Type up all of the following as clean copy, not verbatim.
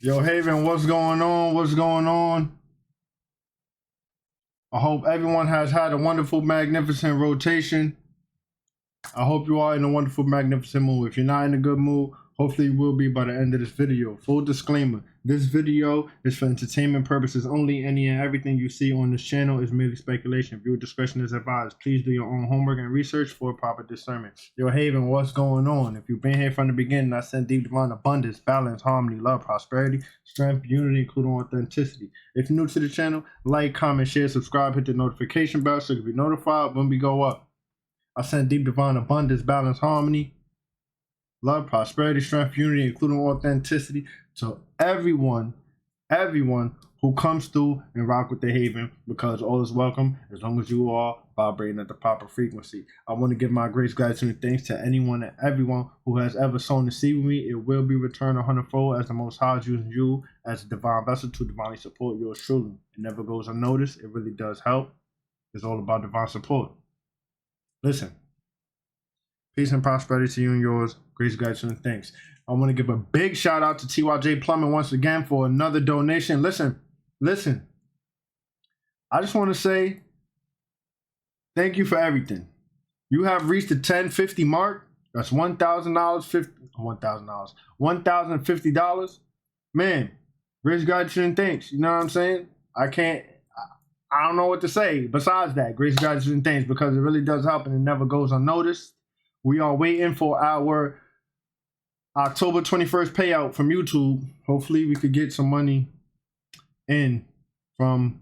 Yo, Haven, what's going on? What's going on? I hope everyone has had a wonderful, magnificent rotation. I hope you are in a wonderful, magnificent mood. If you're not in a good mood, hopefully you will be by the end of this video. Full disclaimer, this video is for entertainment purposes only. Any and everything you see on this channel is merely speculation. Viewer discretion is advised. Please do your own homework and research for proper discernment. Yo, Haven, what's going on? If you've been here from the beginning, I send deep divine abundance, balance, harmony, love, prosperity, strength, unity, including authenticity. If you're new to the channel, like, comment, share, subscribe, hit the notification bell so you can be notified when we go up. I send deep divine abundance, balance, harmony, love, prosperity, strength, unity, including authenticity to everyone who comes through and rock with the Haven, because all is welcome as long as you are vibrating at the proper frequency. I want to give my grace, gratitude, and thanks to anyone and everyone who has ever sown the seed with me. It will be returned 100-fold as the Most High is using you as a divine vessel to divinely support yours truly. It never goes unnoticed. It really does help. It's all about divine support. Listen, peace and prosperity to you and yours. Grace, gratitude, and thanks. I want to give a big shout out to TYJ Plumbing once again for another donation. Listen. I just want to say thank you for everything. You have reached the $1050 mark. That's $1,050. Man, grace, gratitude, and thanks. You know what I'm saying? I don't know what to say besides that. Grace, gratitude, and thanks, because it really does help and it never goes unnoticed. We are waiting for our October 21st payout from YouTube. Hopefully we could get some money in from,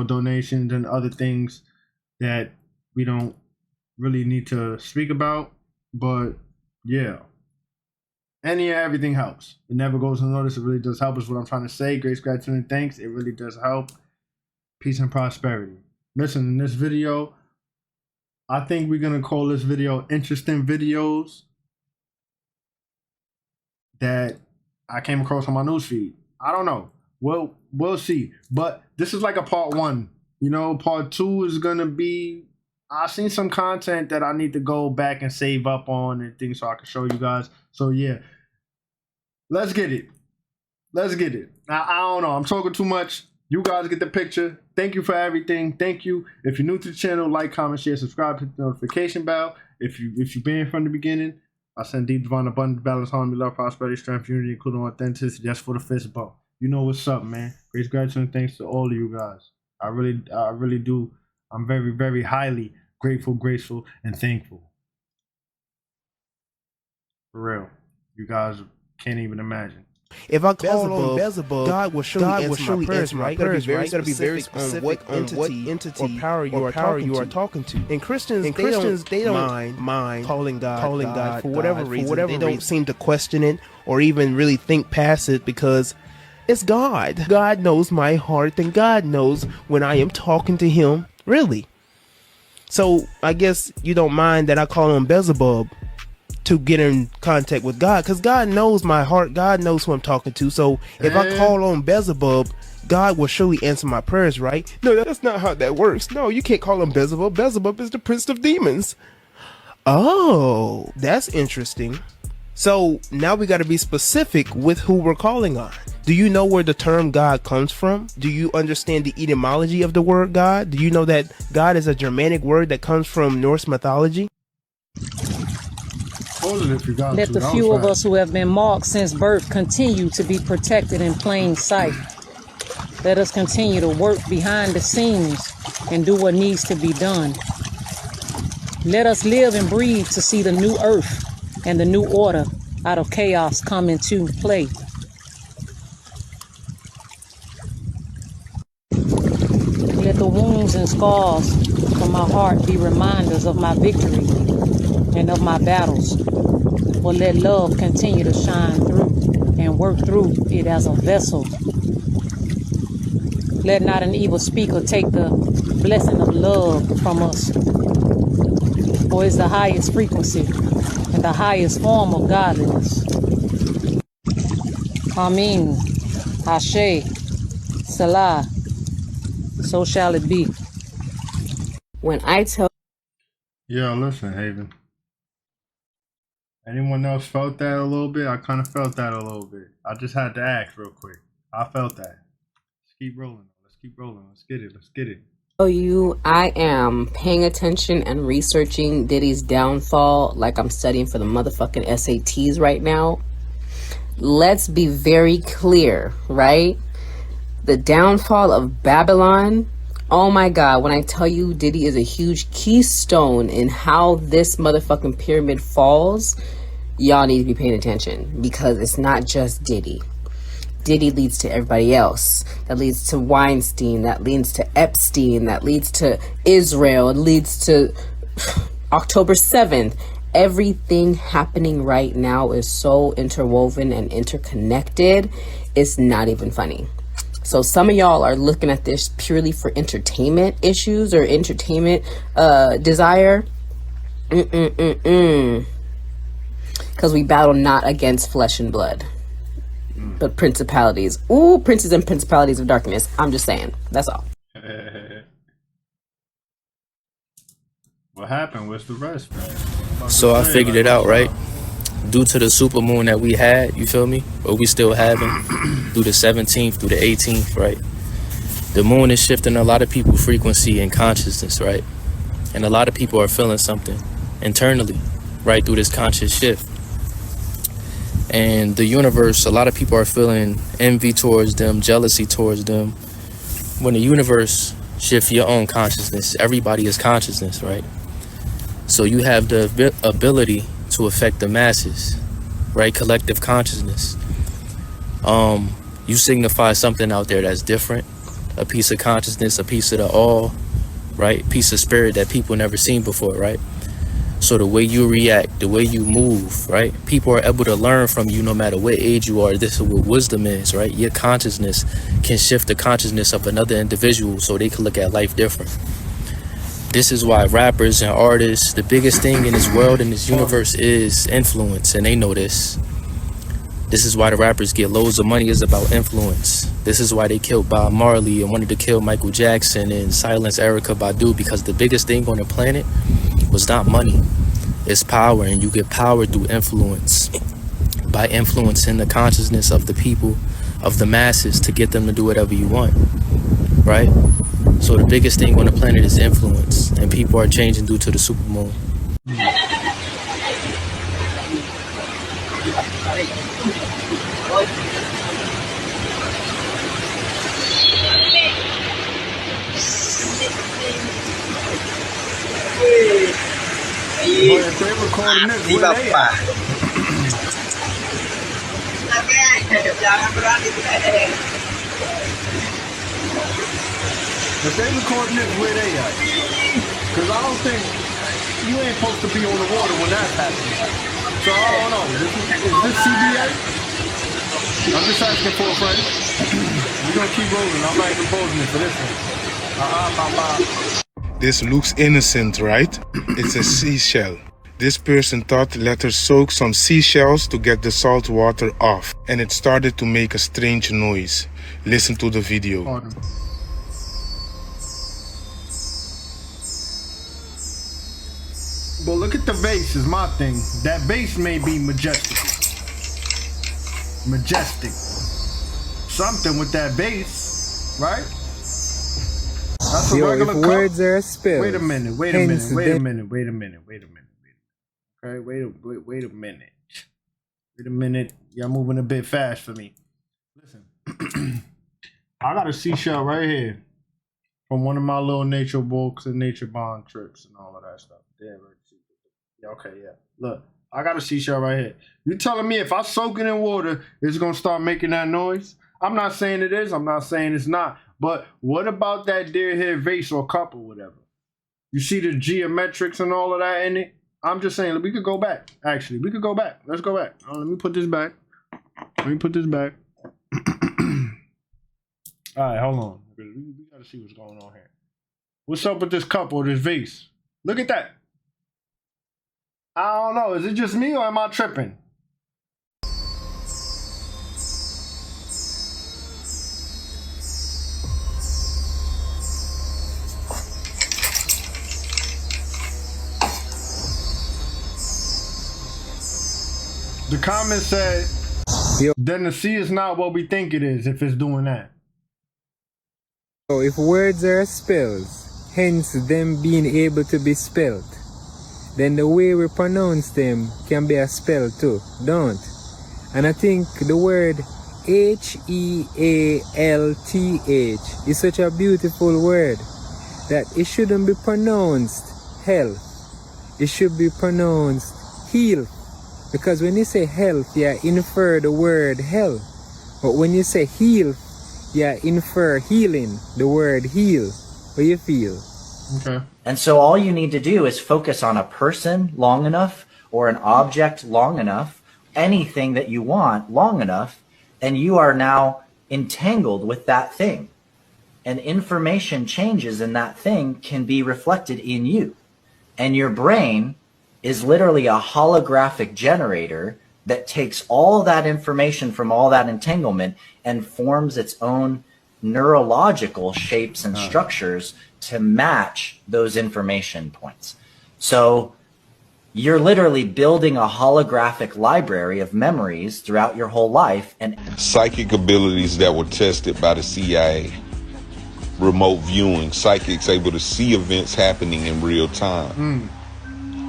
donations and other things that we don't really need to speak about. But yeah, any and everything helps. It never goes unnoticed. It really does help is what I'm trying to say. Grace, gratitude, and thanks. It really does help. Peace and prosperity. Listen, in this video, I think we're going to call this video Interesting Videos that I came across on my newsfeed. I don't know. We'll see. But this is like a part one. Part two is going to be, I've seen some content that I need to go back and save up on and things so I can show you guys. So yeah, let's get it. Now, I don't know. I'm talking too much. You guys get the picture. Thank you for everything. Thank you. If you're new to the channel, like, comment, share, subscribe, hit the notification bell. If you've been here from the beginning, I send deep divine abundance, balance, harmony, love, prosperity, strength, unity, including authenticity. That's for the fist bump. You know what's up, man. Grace, gratitude, and thanks to all of you guys. I really do. I'm very, very highly grateful, graceful, and thankful. For real. You guys can't even imagine. If I call on Beelzebub, God will surely answer my prayers, right? You gotta be very specific on what entity or power you are talking to. And Christians, they don't mind calling God for whatever reason. They don't seem to question it or even really think past it, because it's God. God knows my heart, and God knows when I am talking to Him, really. So I guess you don't mind that I call on Beelzebub to get in contact with God, because God knows my heart. God knows who I'm talking to. So if I call on Beelzebub, God will surely answer my prayers, right? No, that's not how that works. No, you can't call him Beelzebub. Beelzebub is the prince of demons. Oh, that's interesting. So now we got to be specific with who we're calling on. Do you know where the term God comes from? Do you understand the etymology of the word God? Do you know that God is a Germanic word that comes from Norse mythology? Let the few of us who have been marked since birth continue to be protected in plain sight. Let us continue to work behind the scenes and do what needs to be done. Let us live and breathe to see the new earth and the new order out of chaos come into play. Let the wounds and scars from my heart be reminders of my victory and of my battles. But let love continue to shine through and work through it as a vessel. Let not an evil speaker take the blessing of love from us, for it's the highest frequency and the highest form of godliness. Amen. Ashe. Salah. So shall it be. When I tell Yeah, listen, Haven. Anyone else felt that a little bit? I kind of felt that a little bit. I just had to ask real quick. I felt that. Let's keep rolling. Let's keep rolling. Let's get it. Let's get it. I am paying attention and researching Diddy's downfall like I'm studying for the motherfucking SATs right now. Let's be very clear, right? The downfall of Babylon. Oh my God, when I tell you Diddy is a huge keystone in how this motherfucking pyramid falls, y'all need to be paying attention, because it's not just Diddy. Diddy leads to everybody else. That leads to Weinstein. That leads to Epstein. That leads to Israel. It leads to October 7th. Everything happening right now is so interwoven and interconnected. It's not even funny. So some of y'all are looking at this purely for entertainment issues or entertainment desire. Because we battle not against flesh and blood, but principalities. Ooh, princes and principalities of darkness. I'm just saying. That's all. What happened? What's the rest, man? So I figured it out, right? Due to the supermoon that we had, you feel me? Or we still having, through the 17th, through the 18th, right? The moon is shifting a lot of people's frequency and consciousness, right? And a lot of people are feeling something internally, right, through this conscious shift. And the universe, a lot of people are feeling envy towards them, jealousy towards them. When the universe shifts your own consciousness, everybody is consciousness, right? So you have the ability to affect the masses, right? Collective consciousness. You signify something out there that's different, a piece of consciousness, a piece of the all, right? Piece of spirit that people never seen before, right? So the way you react, the way you move, right? People are able to learn from you no matter what age you are. This is what wisdom is, right? Your consciousness can shift the consciousness of another individual so they can look at life different. This is why rappers and artists, the biggest thing in this world, in this universe, is influence, and they know this. This is why the rappers get loads of money, is about influence. This is why they killed Bob Marley and wanted to kill Michael Jackson and silence Erykah Badu, because the biggest thing on the planet was not money, it's power, and you get power through influence, by influencing the consciousness of the people, of the masses, to get them to do whatever you want, right? So the biggest thing on the planet is influence, and people are changing due to the supermoon. If they recording this, where they at? If they recording this, where they at? Because I don't think you ain't supposed to be on the water when that's happening. So I don't know. Is this CBA? I'm just asking for a friend. We're gonna keep rolling. I'm not even posing it for this one. This looks innocent, right? It's a seashell. This person thought let her soak some seashells to get the salt water off, and it started to make a strange noise. Listen to the video. Pardon. But look at the vase is my thing. That vase may be majestic. Majestic. Something with that vase, right? That's a regular cup. Words are a spell. Wait a minute. Okay, wait a minute. Y'all moving a bit fast for me. Listen. I got a seashell right here from one of my little nature walks and nature bond trips and all of that stuff. Yeah, okay, yeah. Look, I got a seashell right here. You telling me if I soak it in water, it's gonna start making that noise? I'm not saying it is. I'm not saying it's not. But what about that deer hair vase or cup or whatever? You see the geometrics and all of that in it? I'm just saying, we could go back. Actually, we could go back. Let's go back. Let me put this back. All right, hold on. We gotta see what's going on here. What's up with this cup or this vase? Look at that. I don't know. Is it just me or am I tripping? The comment said, Yo, then the sea is not what we think it is if it's doing that. if words are spells, hence them being able to be spelled, then the way we pronounce them can be a spell too, don't? And I think the word H-E-A-L-T-H is such a beautiful word that it shouldn't be pronounced health. It should be pronounced heal. Because when you say health, you infer the word health. But when you say heal, you infer healing, the word heal. What do you feel? Okay. And so all you need to do is focus on a person long enough or an object long enough, anything that you want long enough, and you are now entangled with that thing. And information changes in that thing can be reflected in you. And your brain is literally a holographic generator that takes all that information from all that entanglement and forms its own neurological shapes and structures to match those information points. So you're literally building a holographic library of memories throughout your whole life. And psychic abilities that were tested by the CIA. Remote viewing, psychics able to see events happening in real time.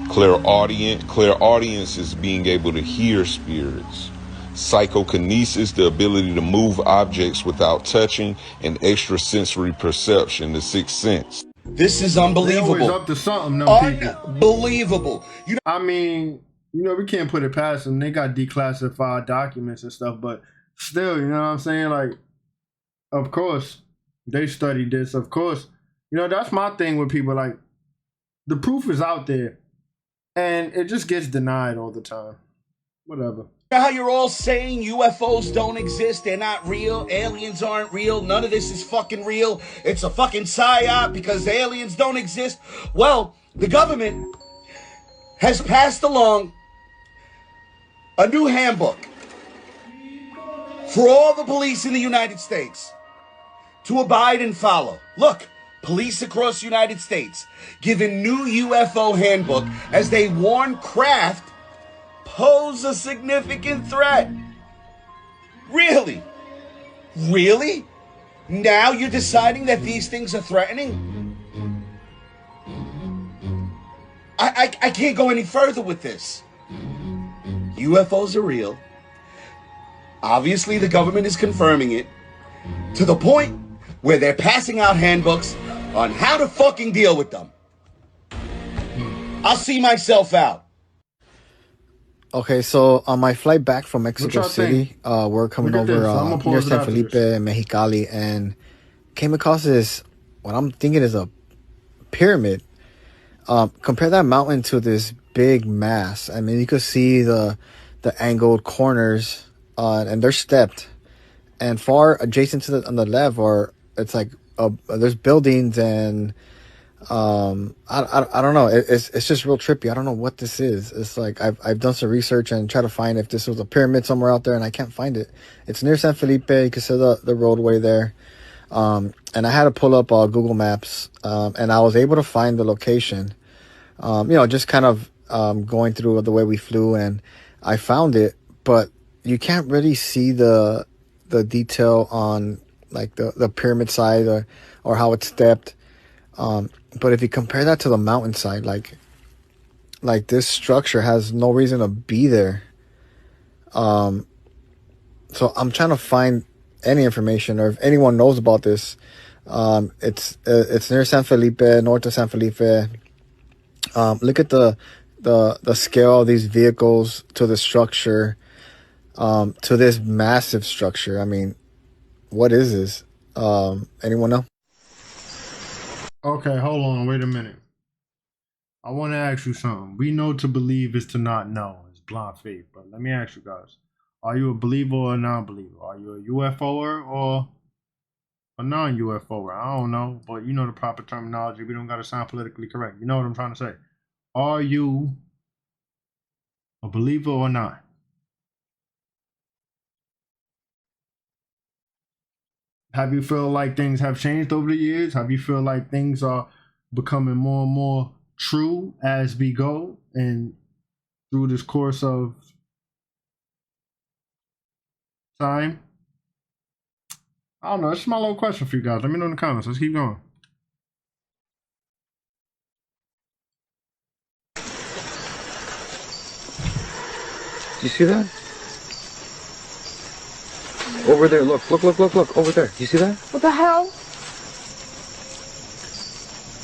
Clairaudience is being able to hear spirits. Psychokinesis, the ability to move objects without touching, and extrasensory perception, the sixth sense. This is They unbelievable. always up to something, them people. Unbelievable. I mean, we can't put it past them. They got declassified documents and stuff, but still, you know what I'm saying? Like, of course, they studied this. Of course, that's my thing with people. Like, the proof is out there, and it just gets denied all the time. Whatever. You know how you're all saying UFOs don't exist, they're not real, aliens aren't real, none of this is fucking real, it's a fucking psyop because aliens don't exist? Well, the government has passed along a new handbook for all the police in the United States to abide and follow. Look, police across the United States given new UFO handbook as they warn craft pose a significant threat. Really? Really? Now you're deciding that these things are threatening? I can't go any further with this. UFOs are real. Obviously, the government is confirming it to the point where they're passing out handbooks on how to fucking deal with them. I'll see myself out. Okay, so on my flight back from Mexico y'all City, we're coming Look at over this. I'ma near pause it San after Felipe, this. Mexicali, and came across this, what I'm thinking is a pyramid. Compare that mountain to this big mass. I mean, you could see the angled corners, and they're stepped. And far adjacent to on the left, it's like there's buildings and I don't know. It's just real trippy. I don't know what this is. It's like I've done some research and try to find if this was a pyramid somewhere out there, and I can't find it. It's near San Felipe. You can see the roadway there. And I had to pull up Google Maps, and I was able to find the location. Just kind of going through the way we flew, and I found it, but you can't really see the detail on like the pyramid side or how it's stepped. But if you compare that to the mountainside, like this structure has no reason to be there. So I'm trying to find any information, or if anyone knows about this. It's near San Felipe, north of San Felipe. Look at the scale of these vehicles to the structure, to this massive structure. I mean, what is this? Anyone know? Okay, hold on. Wait a minute. I want to ask you something. We know to believe is to not know. It's blind faith. But let me ask you guys. Are you a believer or a non-believer? Are you a UFOer or a non-UFOer? I don't know. But you know the proper terminology. We don't got to sound politically correct. You know what I'm trying to say. Are you a believer or not? Have you feel like things have changed over the years? Have you feel like things are becoming more and more true as we go and through this course of time. I don't know. It's my little question for you guys. Let me know in the comments. Let's keep going. You see that? Over there, look, over there. You see that? What the hell?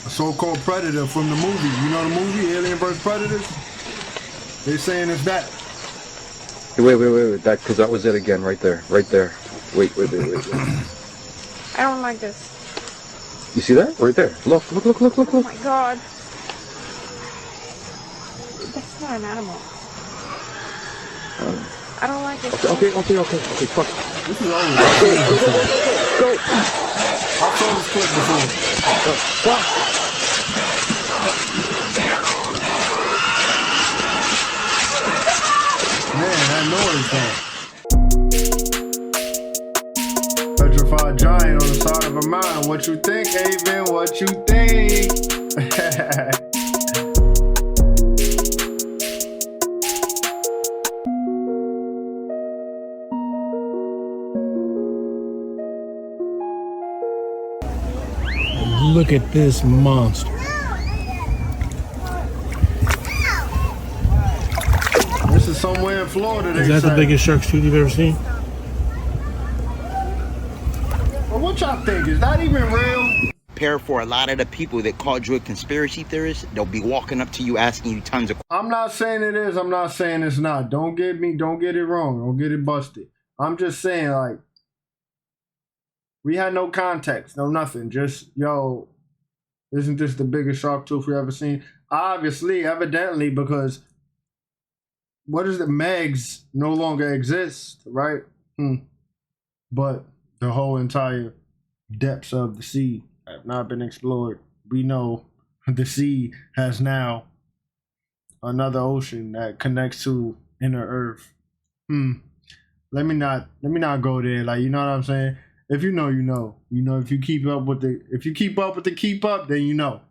A so-called predator from the movie. You know the movie, Alien vs. Predators? They saying it's that. Wait. That, because that was it again, right there. Wait. I don't like this. You see that? Right there. Look. Oh my god. That's not an animal. I don't like it. Okay, fuck. This is always Go. I saw this clip before. Man, that noise though. Petrified giant on the side of a mountain. What you think, Avon? What you think? Look at this monster. This is somewhere in Florida. Is that the biggest shark's tooth you've ever seen? Well, what y'all think? Is that even real? For a lot of the people that called you a conspiracy theorist, they'll be walking up to you asking you tons of I'm not saying it is. I'm not saying it's not. Don't get it wrong. Don't get it busted. I'm just saying, like, we had no context, no nothing. Just, yo, isn't this the biggest shark tooth we ever seen? Obviously, evidently, because what is it? Megs no longer exist, right? But the whole entire depths of the sea have not been explored. We know the sea has now another ocean that connects to inner Earth. Let me not go there. Like, you know what I'm saying? If you know, you know. You know, if you keep up with the keep up, then you know.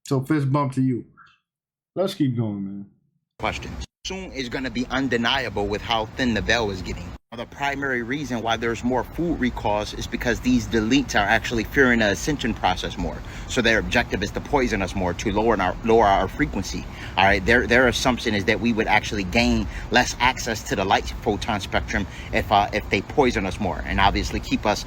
So fist bump to you. Let's keep going, man. questions. Soon is going to be undeniable with how thin the veil is getting. The primary reason why there's more food recalls is because these deletes are actually fearing the ascension process more. So their objective is to poison us more, to lower our frequency. All right, their assumption is that we would actually gain less access to the light photon spectrum if they poison us more, and obviously keep us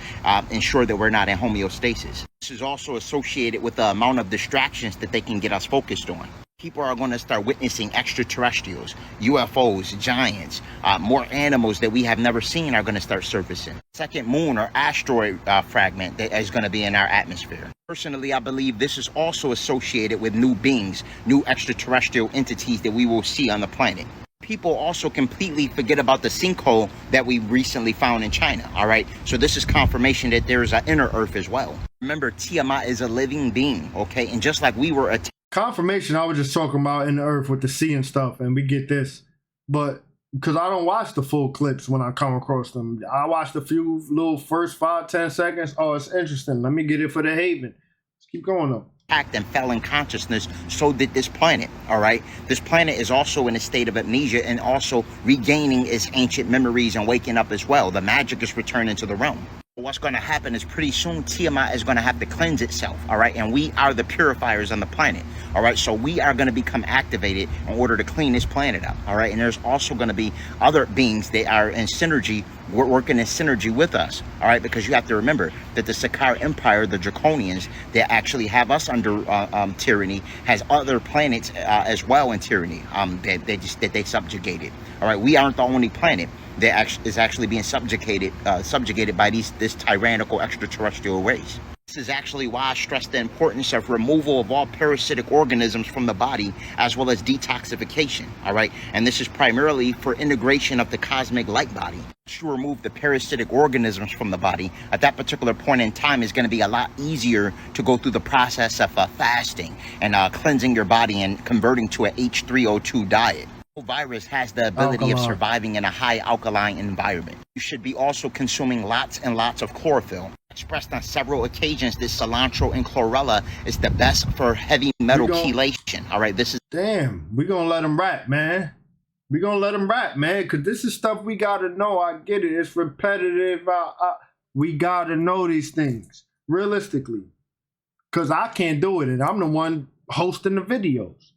ensure that we're not in homeostasis. This is also associated with the amount of distractions that they can get us focused on. People are going to start witnessing extraterrestrials, UFOs, giants, more animals that we have never seen are going to start surfacing. Second moon or asteroid fragment that is going to be in our atmosphere. Personally, I believe this is also associated with new beings, new extraterrestrial entities that we will see on the planet. People also completely forget about the sinkhole that we recently found in China, all right? So this is confirmation that there is an inner Earth as well. Remember, Tiamat is a living being, okay? And just like we were a confirmation, I was just talking about in the Earth with the sea and stuff, and we get this. But because I don't watch the full clips when I come across them. I watched a few little first 5-10 seconds. Oh, it's interesting. Let me get it for the Haven. Let's keep going though. And fell in consciousness, so did this planet, all right? This planet is also in a state of amnesia and also regaining its ancient memories and waking up as well. The magic is returning to the realm. What's going to happen is pretty soon Tiamat is going to have to cleanse itself, all right? And we are the purifiers on the planet, all right? So we are going to become activated in order to clean this planet up, all right? And there's also going to be other beings that are in synergy, working in synergy with us, all right? Because you have to remember that the Sakar Empire, the Draconians, that actually have us under tyranny, has other planets as well in tyranny that they subjugated, all right? We aren't the only planet that is actually being subjugated by this tyrannical extraterrestrial race. This is actually why I stress the importance of removal of all parasitic organisms from the body, as well as detoxification, all right? And this is primarily for integration of the cosmic light body. Once you remove the parasitic organisms from the body, at that particular point in time, it's going to be a lot easier to go through the process of fasting and cleansing your body and converting to an H3O2 diet. Virus has the ability of surviving in a high alkaline environment. You should be also consuming lots and lots of chlorophyll. Expressed on several occasions that cilantro and chlorella is the best for heavy metal chelation. All right, this is... Damn, we gonna let him rap, man. We gonna let him rap, man, because this is stuff we gotta know. I get it. It's repetitive. We gotta know these things realistically, because I can't do it, and I'm the one hosting the videos.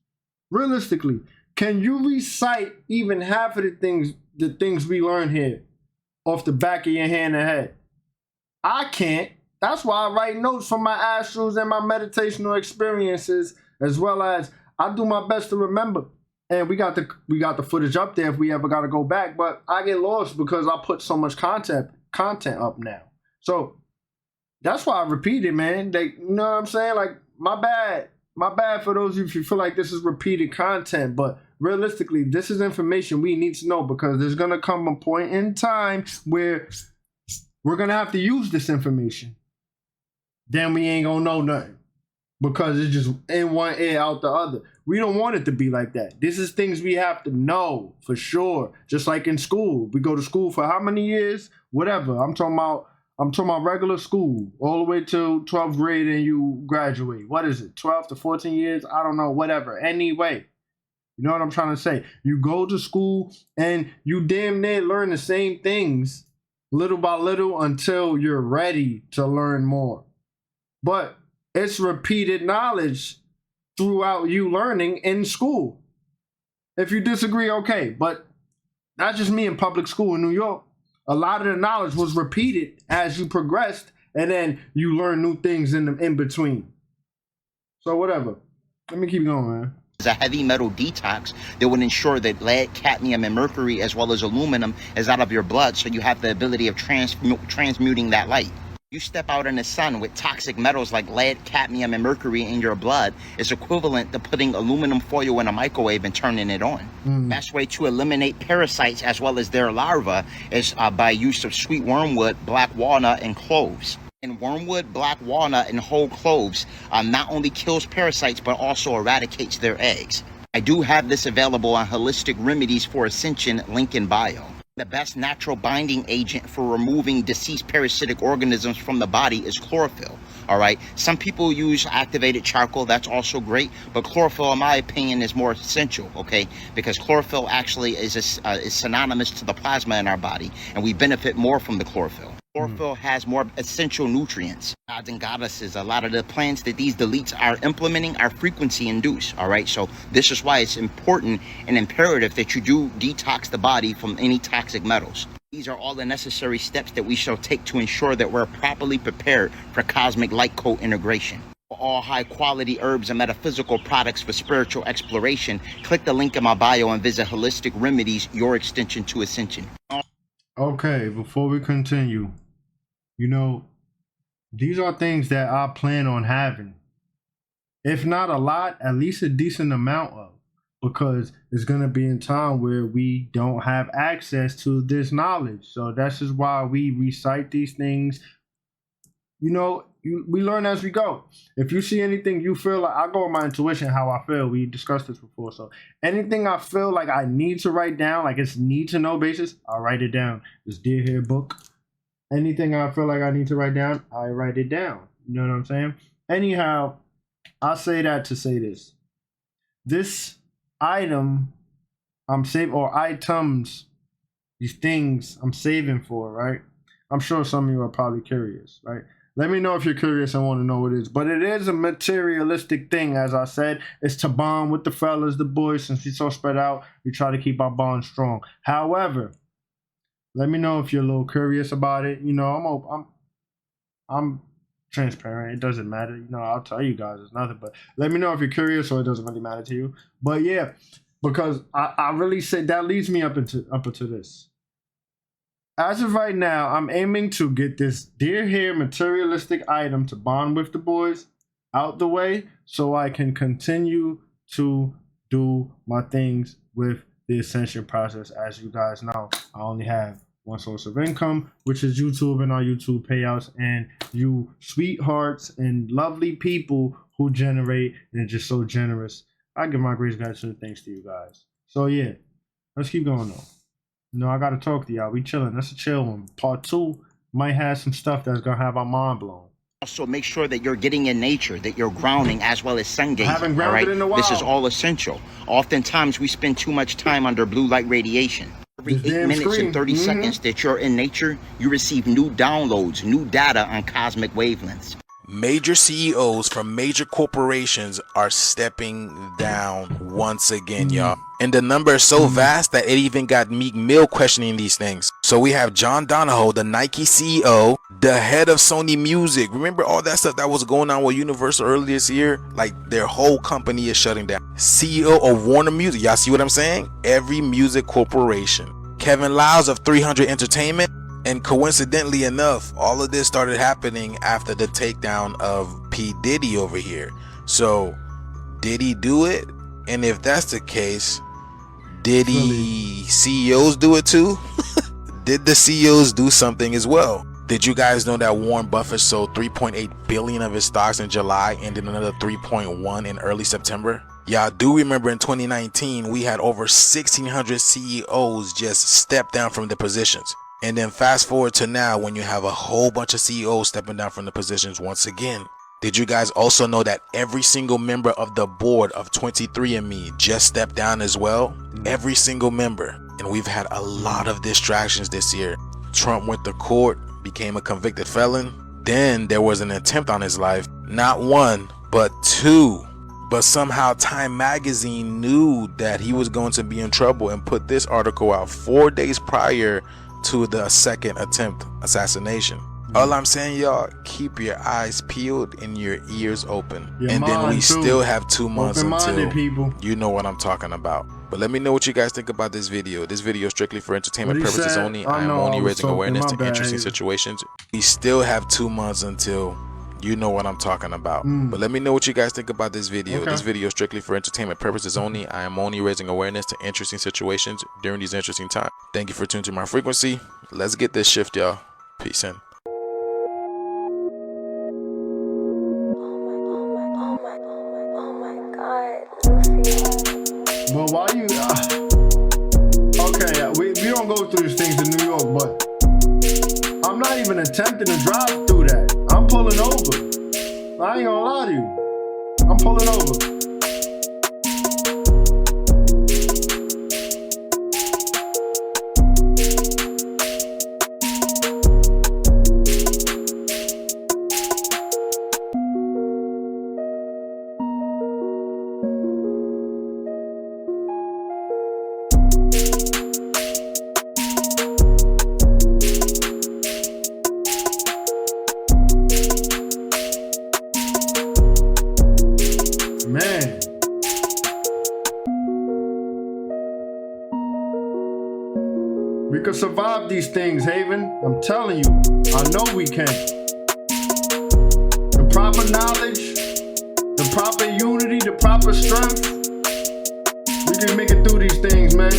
Realistically, can you recite even half of the things we learn here off the back of your hand and head? I can't. That's why I write notes from my astrals and my meditational experiences, as well as I do my best to remember. And we got the footage up there if we ever got to go back, but I get lost because I put so much content up now. So that's why I repeat it, man. You know what I'm saying? Like, my bad for those of you if you feel like this is repeated content, but realistically, this is information we need to know, because there's gonna come a point in time where we're gonna have to use this information. Then we ain't gonna know nothing, because it's just in one ear out the other. We don't want it to be like that. This is things we have to know for sure. Just like in school, we go to school for how many years? Whatever. I'm talking about regular school, all the way to 12th grade, and you graduate. What is it? 12 to 14 years? I don't know. Whatever. Anyway, you know what I'm trying to say? You go to school and you damn near learn the same things little by little until you're ready to learn more. But it's repeated knowledge throughout you learning in school. If you disagree, okay, but that's just me in public school in New York. A lot of the knowledge was repeated as you progressed, and then you learn new things in between. So whatever. Let me keep going, man. A heavy metal detox that would ensure that lead, cadmium, and mercury, as well as aluminum, is out of your blood, so you have the ability of transmuting that light. You step out in the sun with toxic metals like lead, cadmium, and mercury in your blood, is equivalent to putting aluminum foil in a microwave and turning it on. Best way to eliminate parasites as well as their larvae is by use of sweet wormwood, black walnut, and cloves. And wormwood, black walnut, and whole cloves not only kills parasites but also eradicates their eggs. I do have this available on Holistic Remedies for Ascension, link in bio. The best natural binding agent for removing deceased parasitic organisms from the body is chlorophyll. All right. Some people use activated charcoal. That's also great. But chlorophyll, in my opinion, is more essential. OK, because chlorophyll actually is synonymous to the plasma in our body, and we benefit more from the chlorophyll. Chlorophyll has more essential nutrients. Gods and goddesses, a lot of the plants that these deletes are implementing are frequency induced. All right. So this is why it's important and imperative that you do detox the body from any toxic metals. These are all the necessary steps that we shall take to ensure that we're properly prepared for cosmic light code integration. For all high quality herbs and metaphysical products for spiritual exploration, click the link in my bio and visit Holistic Remedies, your extension to ascension. Okay, before we continue, you know, these are things that I plan on having. If not a lot, at least a decent amount of. Because it's going to be in time where we don't have access to this knowledge. So that's just why we recite these things. You know, we learn as we go. If you see anything you feel like, I go with my intuition, how I feel. We discussed this before. So anything I feel like I need to write down, like it's need to know basis, I'll write it down. This Dear Hair book. Anything I feel like I need to write down, I write it down. You know what I'm saying? Anyhow, I say that to say this. This item I'm saving, or items, these things I'm saving for, right? I'm sure some of you are probably curious, right? Let me know if you're curious and want to know what it is. But it is a materialistic thing, as I said. It's to bond with the fellas, the boys. Since we're so spread out, we try to keep our bond strong. However, let me know if you're a little curious about it. You know, I'm transparent. It doesn't matter. You know, I'll tell you guys it's nothing. But let me know if you're curious, or it doesn't really matter to you. But yeah, because I really say that leads me up into this. As of right now, I'm aiming to get this Dear Hair materialistic item to bond with the boys out the way, so I can continue to do my things with the ascension process. As you guys know, I only have one source of income, which is YouTube and our YouTube payouts, and you sweethearts and lovely people who generate and are just so generous. I give my greatest gratitude and thanks to you guys. So yeah, let's keep going though. You know, I gotta talk to y'all. We chilling. That's a chill one. Part 2 might have some stuff that's gonna have our mind blown. Also, make sure that you're getting in nature, that you're grounding as well as sun gazing. Haven't All grounded right, in a this is while. all essential. Oftentimes, we spend too much time under blue light radiation. Every This 8 damn minutes screen. and 30 seconds that you're in nature, you receive new downloads, new data on cosmic wavelengths. Major CEOs from major corporations are stepping down once again, y'all. And the number is so vast that it even got Meek Mill questioning these things. So we have John Donahoe, the Nike CEO, the head of Sony Music. Remember all that stuff that was going on with Universal earlier this year? Like their whole company is shutting down. CEO of Warner Music. Y'all see what I'm saying? Every music corporation. Kevin Liles of 300 Entertainment. And coincidentally enough, all of this started happening after the takedown of P. Diddy over here. So, did he do it? And if that's the case, did the CEOs do it too? Did the CEOs do something as well? Did you guys know that Warren Buffett sold 3.8 billion of his stocks in July and did another 3.1 in early September? Y'all do remember in 2019, we had over 1,600 CEOs just step down from the positions. And then fast forward to now when you have a whole bunch of CEOs stepping down from the positions once again. Did you guys also know that every single member of the board of 23andMe just stepped down as well? Every single member. And we've had a lot of distractions this year. Trump went to court, became a convicted felon. Then there was an attempt on his life. Not one, but two. But somehow Time Magazine knew that he was going to be in trouble and put this article out 4 days prior to the second attempt assassination. All I'm saying, y'all, keep your eyes peeled and your ears open. And then we still have 2 months until people. You know what I'm talking about. But let me know what you guys think about this video. This video is strictly for entertainment purposes only. I am only raising awareness to interesting situations. We still have 2 months until you know what I'm talking about. But let me know what you guys think about this video. This video is strictly for entertainment purposes only. I am only raising awareness to interesting situations during these interesting times. Thank you for tuning to my frequency. Let's get this shift, y'all. Peace in. But why you okay, we don't go through these things in New York, but I'm not even attempting to drive through that. I'm pulling over. I ain't gonna lie to you. I'm pulling over. Man. We could survive these things, Haven. I'm telling you. I know we can. The proper knowledge, the proper unity, the proper strength. We can make it through these things, man.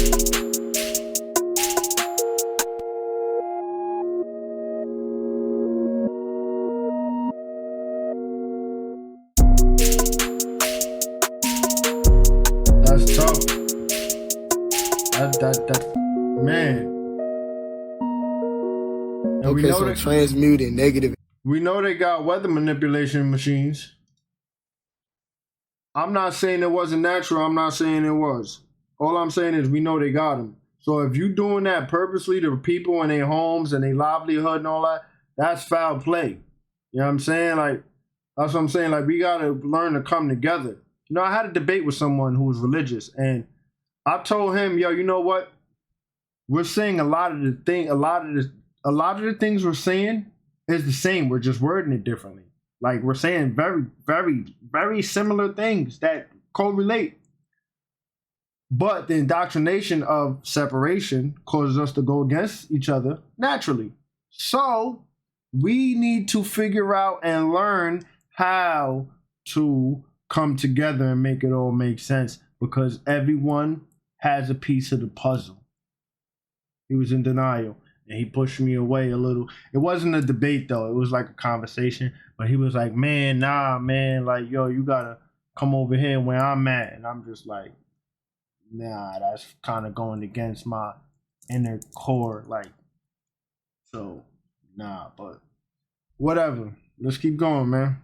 That's tough. That man. And Okay, so transmuting negative. We know they got weather manipulation machines. I'm not saying it wasn't natural. I'm not saying it was. All I'm saying is we know they got them. So if you doing that purposely to people in their homes and their livelihood and all that, that's foul play. You know what I'm saying? Like, that's what I'm saying. Like, we got to learn to come together. You know, I had a debate with someone who was religious, and I told him, yo, you know what? We're saying a lot of the things we're saying is the same. We're just wording it differently. Like, we're saying very, very, very similar things that correlate. But the indoctrination of separation causes us to go against each other naturally. So we need to figure out and learn how to come together and make it all make sense, because everyone has a piece of the puzzle. He was in denial and he pushed me away a little. It wasn't a debate though. It was like a conversation, but he was like, man, nah, man, like, yo, you gotta come over here where I'm at. And I'm just like, nah, that's kind of going against my inner core. Like, so, nah, but whatever. let's keep going, man.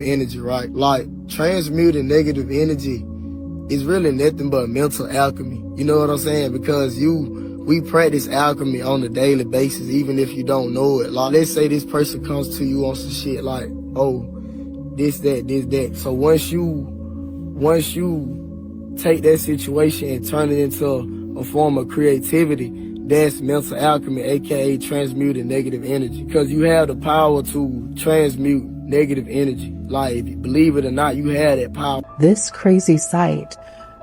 Energy, right? Like transmuting negative energy is really nothing but mental alchemy. You know what I'm saying? Because we practice alchemy on a daily basis, even if you don't know it. Like, let's say this person comes to you on some shit like, oh, this, that. So once you take that situation and turn it into a form of creativity, that's mental alchemy, aka transmuting negative energy. Because you have the power to transmute negative energy. Like, if you believe it or not, you have that power. This crazy site,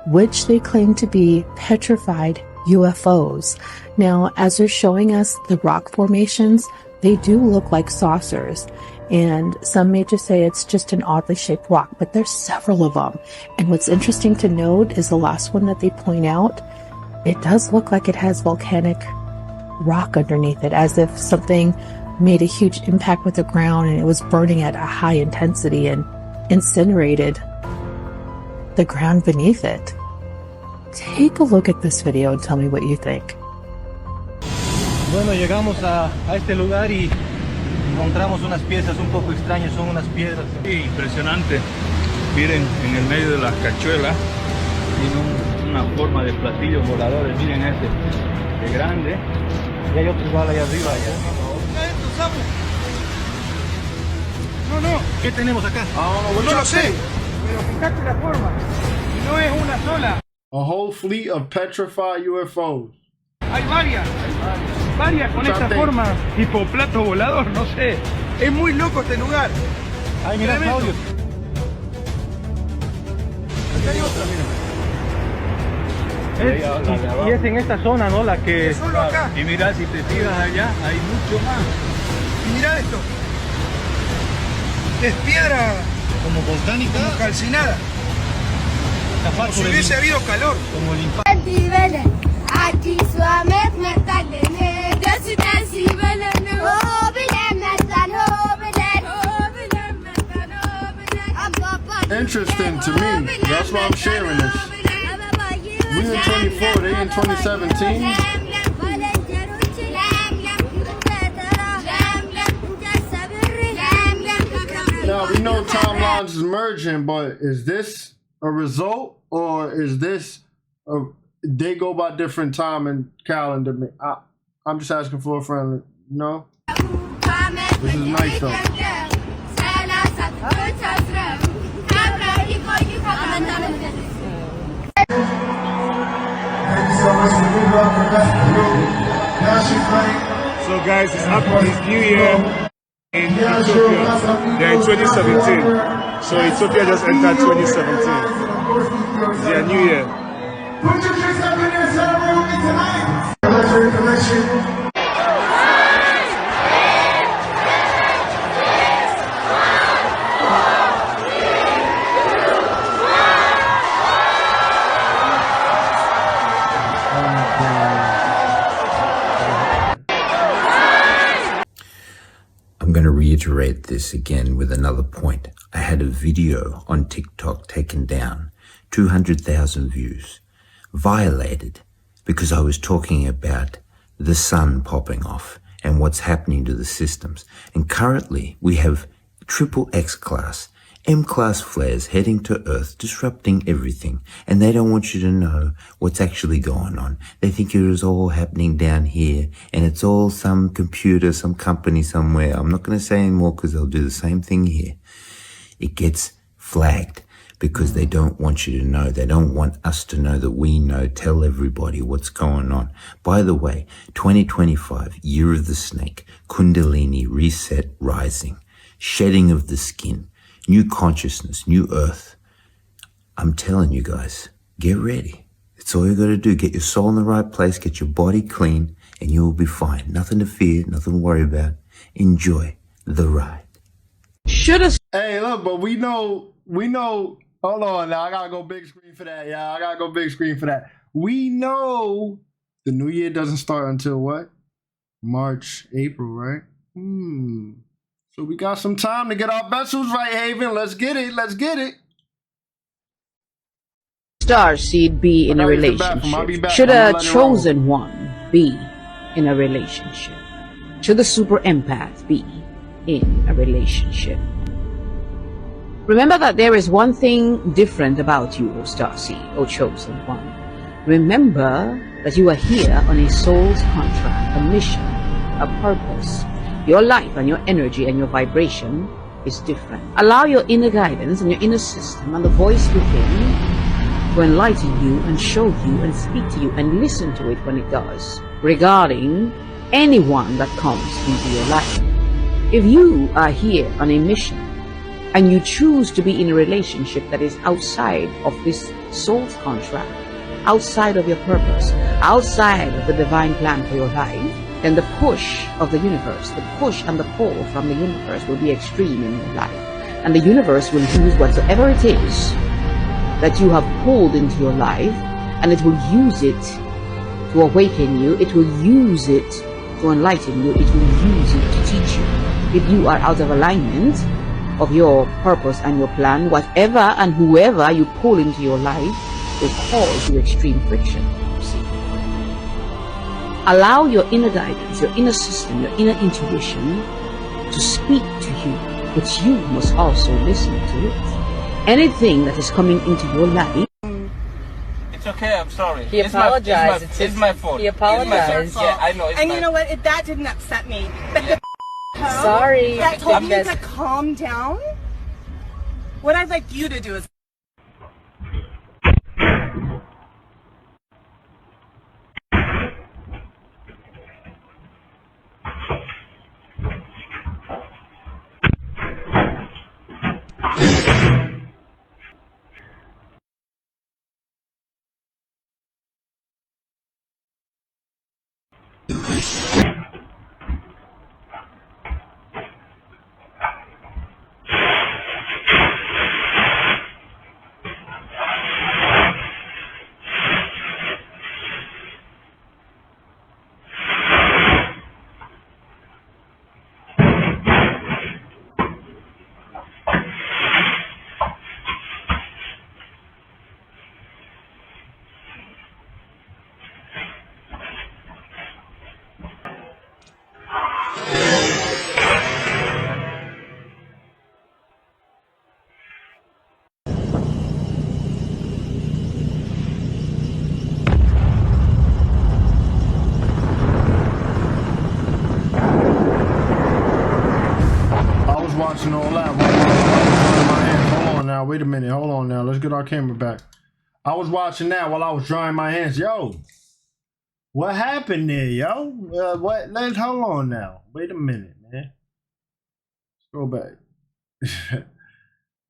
which they claim to be petrified UFOs. Now, as they're showing us the rock formations, they do look like saucers. And some may just say it's just an oddly shaped rock, but there's several of them. And what's interesting to note is the last one that they point out, it does look like it has volcanic rock underneath it, as if something made a huge impact with the ground and it was burning at a high intensity and incinerated the ground beneath it. Take a look at this video and tell me what you think. Bueno, llegamos a este lugar y encontramos unas piezas un poco extrañas, son unas piedras. Sí, impresionante. Miren, en el medio de las cachuelas tiene una forma de platillos voladores. Miren este, de grande. Y hay otro igual allá arriba. No, ¿qué tenemos acá? No lo sé, pero fíjate la forma. No es una sola. A whole fleet of petrified UFOs. Hay varias con esta forma, tipo plato volador, no sé. Es muy loco este lugar. Ahí mirá, Claudio. Acá hay otra, mira. Y es en esta zona, ¿no? La que... Solo acá. Y mirá, si te tiras allá, hay mucho más. Y mirá esto. Es piedra... Como volcánica. Como calcinada. Como si hubiese habido calor. Como el impacto. Interesting to me. That's why I'm sharing this. We in 24, they in 2017. Now we know timelines is merging, but is this a result, or is this they go by different time and calendar? I'm just asking for a friend. No, this is nice though. So guys, it's New Year in Ethiopia. They're in 2017. So Ethiopia just entered 2017. It's their New Year. Put your drinks up in there, celebrate with me tonight. Collection. I'm going to reiterate this again with another point. I had a video on TikTok taken down, 200,000 views, violated because I was talking about the sun popping off and what's happening to the systems. And currently we have triple X class, M class flares heading to Earth, disrupting everything. And they don't want you to know what's actually going on. They think it is all happening down here and it's all some computer, some company somewhere. I'm not going to say anymore because they'll do the same thing here. It gets flagged because they don't want you to know. They don't want us to know that we know. Tell everybody what's going on. By the way, 2025, Year of the Snake, Kundalini, Reset, Rising, shedding of the skin, new consciousness, new earth. I'm telling you guys, get ready. It's all you got to do. Get your soul in the right place, get your body clean, and you will be fine. Nothing to fear, nothing to worry about. Enjoy the ride. Hey, look, but we know, hold on now, I gotta go big screen for that, yeah, I gotta go big screen for that. We know the new year doesn't start until what? March, April, right? So we got some time to get our vessels right, Haven. Let's get it. Starseed be in a relationship? Should a chosen one be in a relationship? should the super empath be in a relationship? Remember that there is one thing different about you, O Starseed, O Chosen One. Remember that you are here on a soul's contract, a mission, a purpose. Your life and your energy and your vibration is different. Allow your inner guidance and your inner system and the voice within to enlighten you and show you and speak to you and listen to it when it does, regarding anyone that comes into your life. If you are here on a mission and you choose to be in a relationship that is outside of this soul's contract, outside of your purpose, outside of the divine plan for your life, then the push of the universe, the push and the pull from the universe will be extreme in your life. And the universe will use whatsoever it is that you have pulled into your life, and it will use it to awaken you, it will use it to enlighten you, it will use it to teach you. If you are out of alignment of your purpose and your plan, whatever and whoever you pull into your life will cause you extreme friction. Allow your inner guidance, your inner system, your inner intuition to speak to you, but you must also listen to it. Anything that is coming into your life. It's okay, I'm sorry. He apologized. It's my fault. He apologized. Yeah, I know. And you know what? That didn't upset me. But the Sorry. that told me to calm down. What I'd like you to do is. Watching all that while I was drying my hands. Hold on now, wait a minute, hold on now. Let's get our camera back. I was watching that while I was drying my hands. Yo, what happened there, yo? Let's hold on now. Wait a minute, man. Let's go back.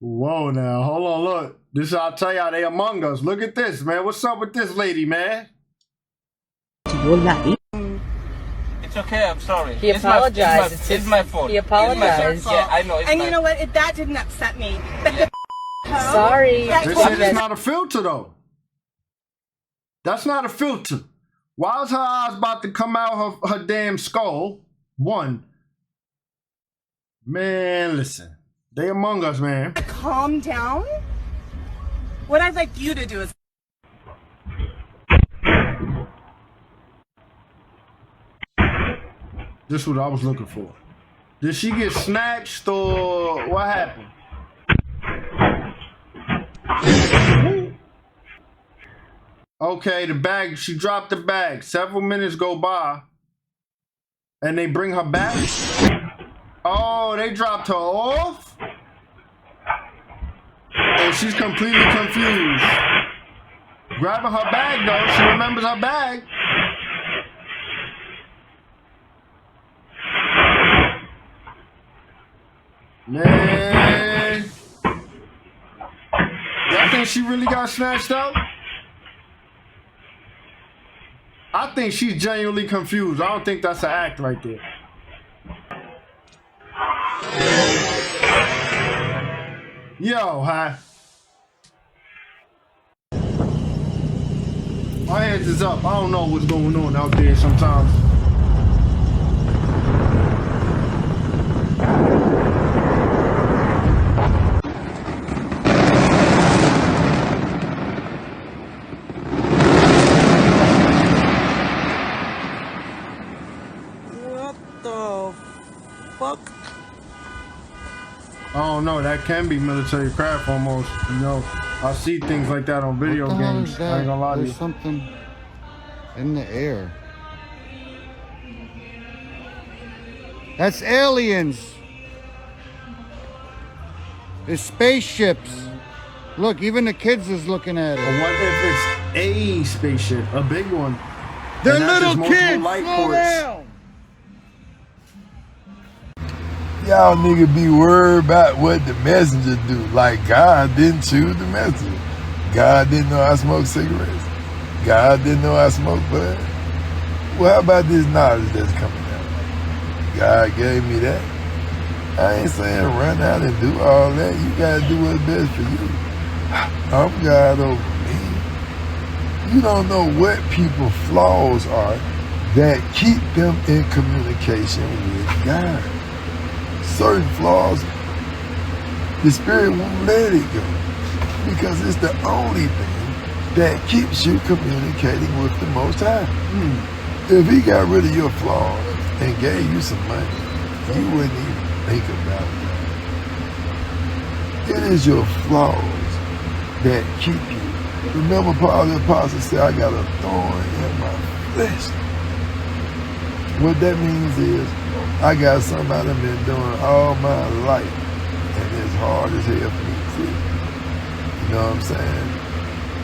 Whoa, now hold on. Look, this I'll tell y'all they among us. Look at this, man. What's up with this lady, man? It's okay, I'm sorry. He apologized. It's my fault. He apologized. Yeah, I know. And you know what? That didn't upset me. But the Sorry. They said it's not a filter though. That's not a filter. Why is her eyes about to come out her damn skull? One. Man, listen. They among us, man. calm down. What I'd like you to do is. This is what I was looking for. Did she get snatched or what happened? Okay, the bag, she dropped the bag. Several minutes go by and they bring her back. Oh, they dropped her off? And she's completely confused. Grabbing her bag though, she remembers her bag. Man, y'all think she really got snatched up? I think she's genuinely confused. I don't think that's an act right there. Yo, hi. My hands is up. I don't know what's going on out there sometimes. What the fuck? I don't know. That can be military craft almost. You know, I see things like that on video What the hell games. is I that? ain't gonna lie to There's you. something in the air. That's aliens. It's spaceships. Look, even the kids is looking at it. But what if it's a spaceship, a big one? They're and that's just little multiple kids. light Slow ports? down. Y'all nigga be worried about what the messenger do. Like God didn't choose the messenger. God didn't know I smoke cigarettes. God didn't know I smoke bud. Well, how about this knowledge that's coming out? God gave me that. I ain't saying run out and do all that. You gotta do what's best for you. I'm God over me. You don't know what people's flaws are that keep them in communication with God. Certain flaws, the spirit won't let it go because it's the only thing that keeps you communicating with the Most High. If he got rid of your flaws and gave you some money, you wouldn't even think about it. It is your flaws that keep you. Remember Paul the Apostle said, I got a thorn in my flesh. What that means is, I got something I've been doing all my life, and it's hard as hell for me to quit. You know what I'm saying?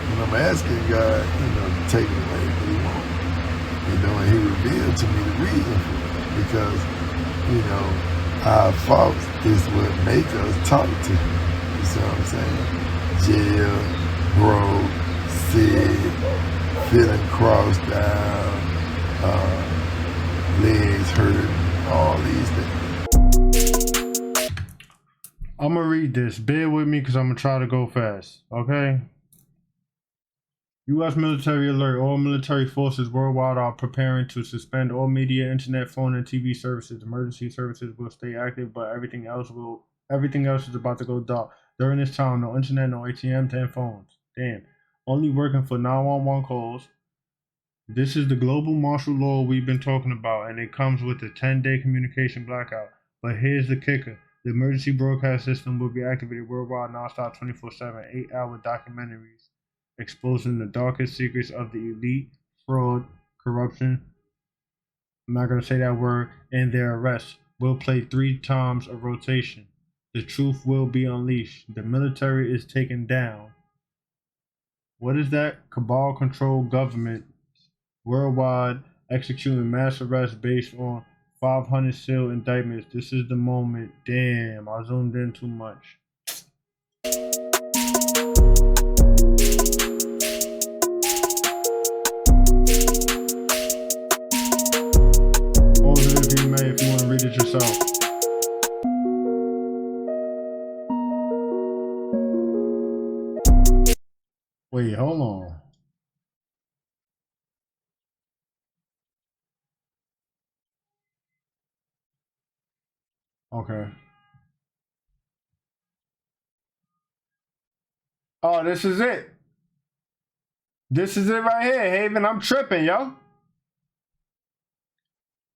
And I'm asking God, to take it away, but he won't. And he revealed to me the reason for it, because, our faults is what make us talk to him. You see what I'm saying? Jail, broke, sick, feeling crossed down, legs hurt, all these things. I'm gonna read this. Bear with me because I'm gonna try to go fast. Okay. U.S. military alert. All military forces worldwide are preparing to suspend all media, internet, phone, and TV services. Emergency services will stay active, but everything else is about to go dark. During this time, no internet, no ATMs, and phones. Damn. Only working for 911 calls. This is the global martial law we've been talking about, and it comes with a 10-day communication blackout. But here's the kicker. The emergency broadcast system will be activated worldwide nonstop 24/7, 8-hour documentaries exposing the darkest secrets of the elite, fraud, corruption, I'm not going to say that word, and their arrests will play 3 times a rotation. The truth will be unleashed. The military is taken down. What is that? Cabal-controlled government worldwide executing mass arrests based on 500 sealed indictments. This is the moment. Damn, I zoomed in too much. Pause it if you may, if you want to read it yourself. Wait, hold on. Okay. Oh, this is it. This is it right here, Haven. I'm tripping, yo.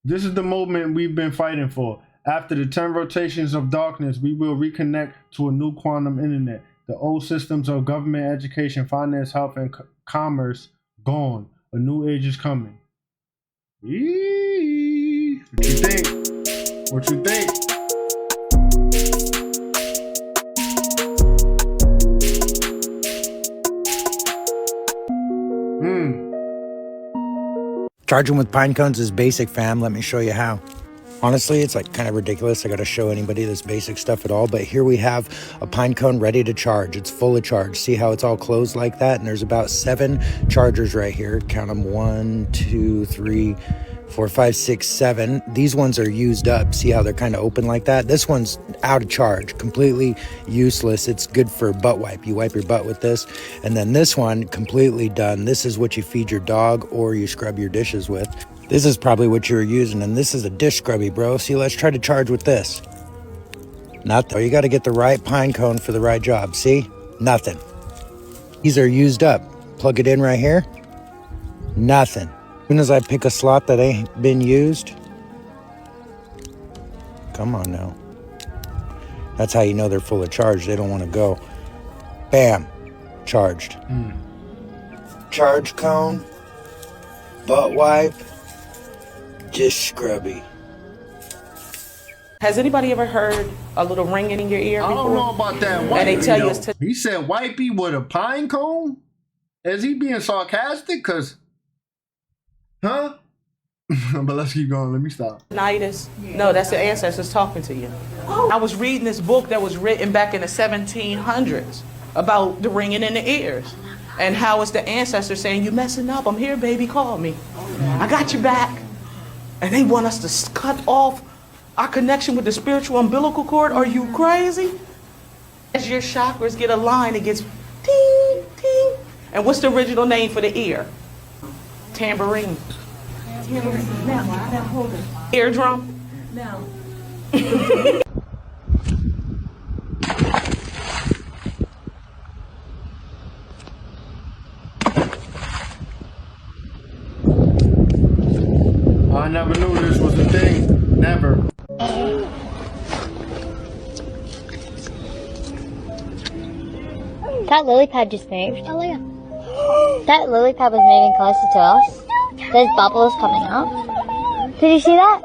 This is the movement we've been fighting for. After the 10 rotations of darkness, we will reconnect to a new quantum internet. The old systems of government, education, finance, health, and commerce gone. A new age is coming. Eee, what you think? What you think? Charging with pine cones is basic, fam. Let me show you how. Honestly, it's like kind of ridiculous. I got to show anybody this basic stuff at all. But here we have a pine cone ready to charge. It's full of charge. See how it's all closed like that? And there's about 7 chargers right here. Count them 1, 2, 3, 4, 5, 6, 7. These ones are used up. See how they're kind of open like that? This one's out of charge, completely useless. It's good for butt wipe. You wipe your butt with this. And then this one, completely done. This is what you feed your dog or you scrub your dishes with. This is probably what you were using, and this is a dish scrubby, bro. See, let's try to charge with this. Nothing. You got to get the right pine cone for the right job. See? Nothing. These are used up. Plug it in right here. Nothing. As soon as I pick a slot that ain't been used, Come on now. That's how you know they're full of charge. They don't want to go. Bam. Charged. Charge cone. Butt wipe. Just scrubby. Has anybody ever heard a little ringing in your ear before? I don't know about that. And they tell you it's to he said wipey with a pine cone? Is he being sarcastic? Cause, huh? But let's keep going. Let me stop. tinnitus. No, that's the ancestors talking to you. I was reading this book that was written back in the 1700s about the ringing in the ears and how it's the ancestors saying, "You messing up? I'm here, baby. Call me. I got your back." And they want us to cut off our connection with the spiritual umbilical cord. Are you crazy? As your chakras get aligned, it gets ting, ting. And what's the original name for the ear? Tambourine. Now hold it. Eardrum. Now. I never knew this was a thing. Never. That lily pad just moved. Oh, yeah. That lily pad was moving closer to us. There's bubbles coming up. Did you see that?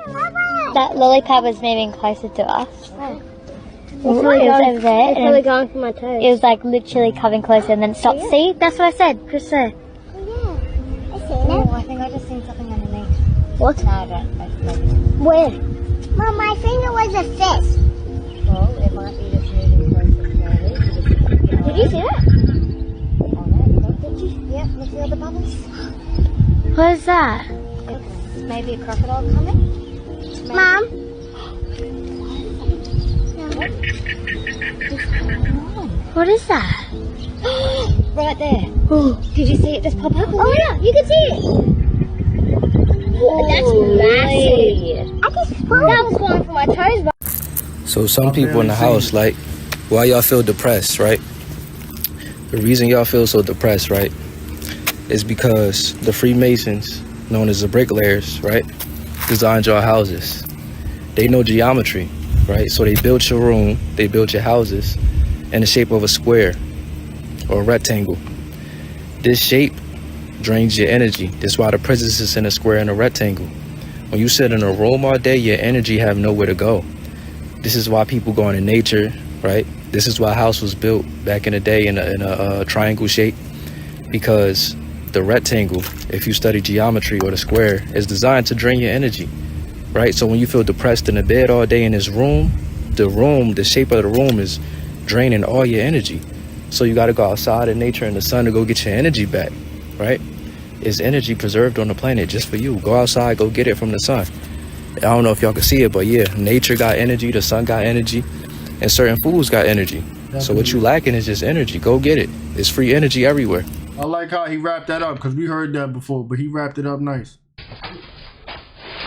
That lily pad was moving closer to us. Oh. It was over there. It's probably going for my toes. It was like literally coming closer and then it stopped. See? That's what I said. Chris said. Oh, yeah. I see it. Oh, I think I just seen something underneath. What? No, I don't. Where? Mom, I think it was a fish. Well, it might be just moving closer slowly. Did you see that? Did you? Yep, you see all the bubbles? What is that? It's maybe a crocodile coming. Maybe. Mom? What is that? Right there. Oh, did you see it just pop up? Oh yeah, you can see it. Oh, that's massive. That was going for my toes. So some people in the house, like, why y'all feel depressed, right? The reason y'all feel so depressed, right, is because the Freemasons, known as the bricklayers, right, designed your houses. They know geometry, right? So they built your room, they built your houses in the shape of a square or a rectangle. This shape drains your energy. That's why the presence is in a square and a rectangle. When you sit in a room all day, your energy have nowhere to go. This is why people go into nature, right? This is why a house was built back in the day in a triangle shape, because the rectangle, if you study geometry, or the square, is designed to drain your energy, right? So when you feel depressed in the bed all day in this room, the shape of the room is draining all your energy. So you got to go outside in nature in the sun to go get your energy back, right? It's energy preserved on the planet just for you. Go outside, go get it from the sun. I don't know if y'all can see it, but yeah, nature got energy, the sun got energy, and certain foods got energy. Definitely. So what you lacking is just energy. Go get it. It's free energy everywhere. I like how he wrapped that up, because we heard that before, but he wrapped it up nice.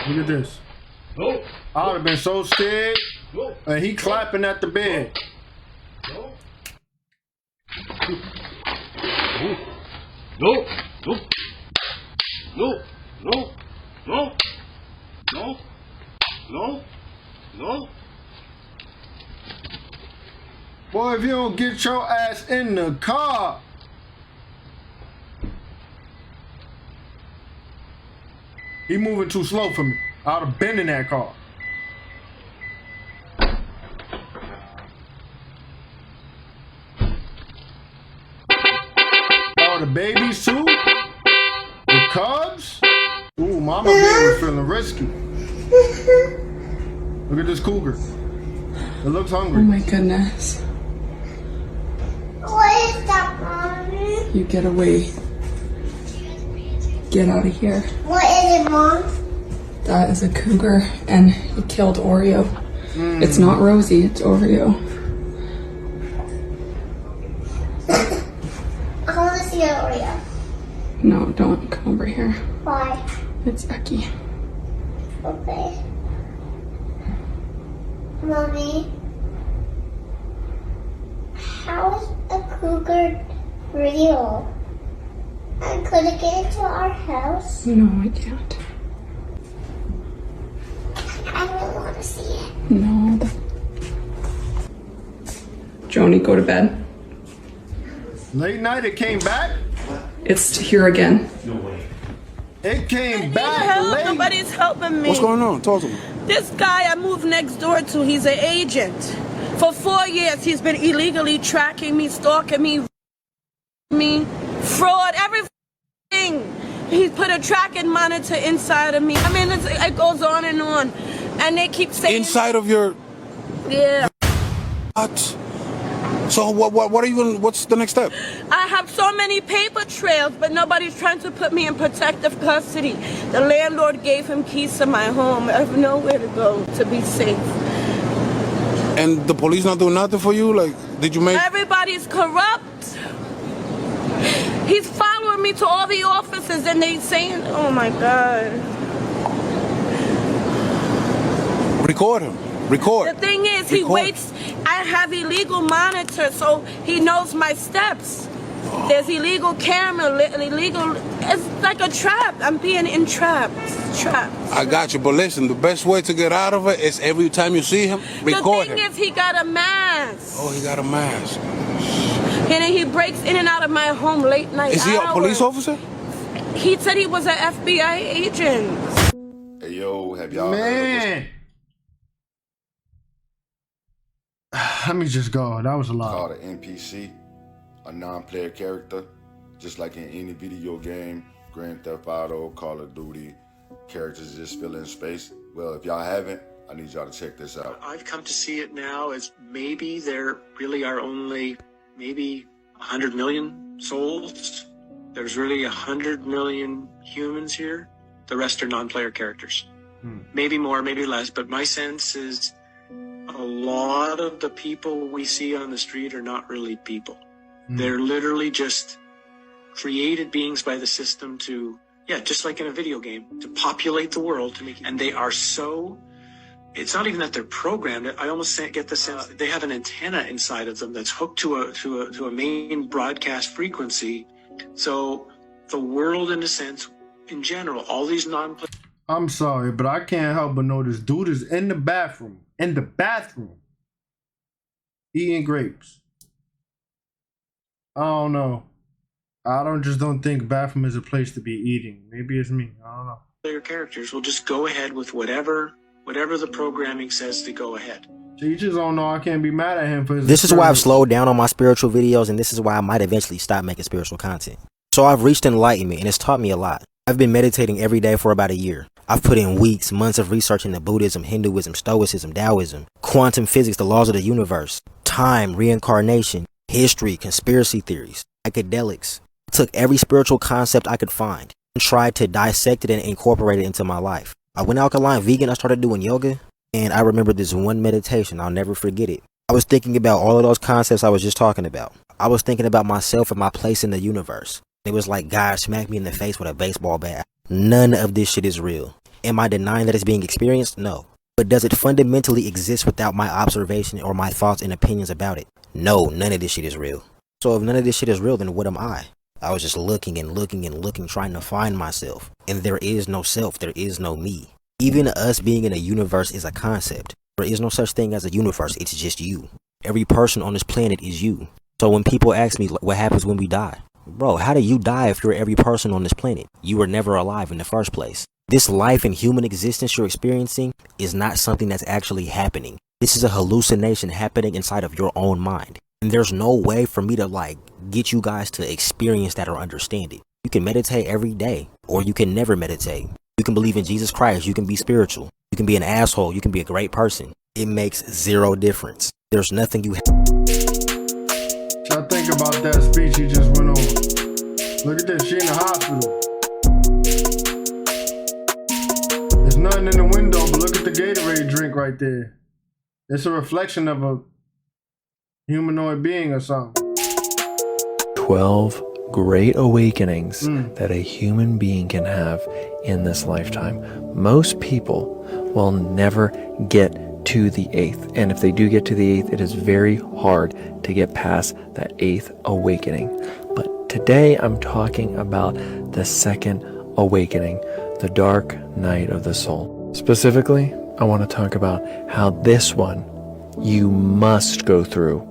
Look at this. I would have been so scared. And he clapping at the bed. No. Boy, if you don't get your ass in the car. He moving too slow for me. I would have been in that car. Oh, the babies too? The cubs? Ooh, mama bear was feeling risky. Look at this cougar. It looks hungry. Oh my goodness. What is that, Mommy? You get away. Get out of here. What is it, Mom? That is a cougar, and it killed Oreo. It's not Rosie, it's Oreo. I want to see Oreo. No, don't come over here. Why? It's Becky. Okay. Mommy, how is a cougar real? And could it get into our house? No, I can't. I really want to see it. No. Tony, go to bed. Late night, it came back? It's here again. No way. It came back help. Nobody's helping me. What's going on? Talk to me. This guy I moved next door to, he's an agent. For 4 years, he's been illegally tracking me, stalking me, fraud, everything. He's put a tracking monitor inside of me. I mean, it goes on. And they keep saying... Inside of your... Yeah. What? So what are you gonna, what's the next step? I have so many paper trails, but nobody's trying to put me in protective custody. The landlord gave him keys to my home. I have nowhere to go to be safe. And the police not doing nothing for you? Like, did you make... Everybody's corrupt. He's following me to all the offices and they saying, oh my God. Record him. Record. The thing is, he waits. I have illegal monitors, so he knows my steps. There's illegal camera, illegal. It's like a trap. I'm being entrapped. Trapped. I got you, but listen, the best way to get out of it is every time you see him, record him. The thing is, he got a mask. Oh, he got a mask. And then he breaks in and out of my home late night. Is he a police officer? He said he was an FBI agent. Hey, yo, have y'all heard of Let me just go. That was a lot. Called an NPC, a non-player character, just like in any video game, Grand Theft Auto, Call of Duty, characters just fill in space. Well, if y'all haven't, I need y'all to check this out. I've come to see it now as maybe there really are only maybe 100 million souls. There's really 100 million humans here. The rest are non-player characters. Maybe more, maybe less, but my sense is a lot of the people we see on the street are not really people. They're literally just created beings by the system to, just like in a video game, to populate the world, and they are so, it's not even that they're programmed. I almost get the sense that they have an antenna inside of them that's hooked to a main broadcast frequency. So the world, in a sense, in general, all these I'm sorry, but I can't help but notice dude is in the bathroom, eating grapes. I don't know. I don't think bathroom is a place to be eating. Maybe it's me. I don't know. Player characters will just go ahead with whatever the programming says to go ahead. So you just don't know. I can't be mad at him for his This is why I've slowed down on my spiritual videos, and this is why I might eventually stop making spiritual content. So I've reached enlightenment, and it's taught me a lot. I've been meditating every day for about a year. I've put in weeks, months of research into Buddhism, Hinduism, Stoicism, Taoism, quantum physics, the laws of the universe, time, reincarnation, history, conspiracy theories, psychedelics. I took every spiritual concept I could find and tried to dissect it and incorporate it into my life. I went alkaline vegan, I started doing yoga, and I remember this one meditation, I'll never forget it. I was thinking about all of those concepts I was just talking about. I was thinking about myself and my place in the universe. It was like God smacked me in the face with a baseball bat. None of this shit is real. Am I denying that it's being experienced? No. But does it fundamentally exist without my observation or my thoughts and opinions about it? No, none of this shit is real. So if none of this shit is real, then what am I? I was just looking and looking and looking, trying to find myself. And there is no self, there is no me. Even us being in a universe is a concept. There is no such thing as a universe, it's just you. Every person on this planet is you. So when people ask me what happens when we die, bro, how do you die if you're every person on this planet? You were never alive in the first place. This life and human existence you're experiencing is not something that's actually happening. This is a hallucination happening inside of your own mind. And there's no way for me to get you guys to experience that or understand it. You can meditate every day, or you can never meditate. You can believe in Jesus Christ, you can be spiritual. You can be an asshole, you can be a great person. It makes zero difference. There's nothing you So I think about that speech he just went over. Look at this, she in the hospital. There's nothing in the window, but look at the Gatorade drink right there. It's a reflection of a humanoid being or something. 12 great awakenings that a human being can have in this lifetime. Most people will never get to the 8th, and if they do get to the 8th, it is very hard to get past that 8th awakening. But today I'm talking about the 2nd awakening, the dark night of the soul. Specifically, I want to talk about how this one you must go through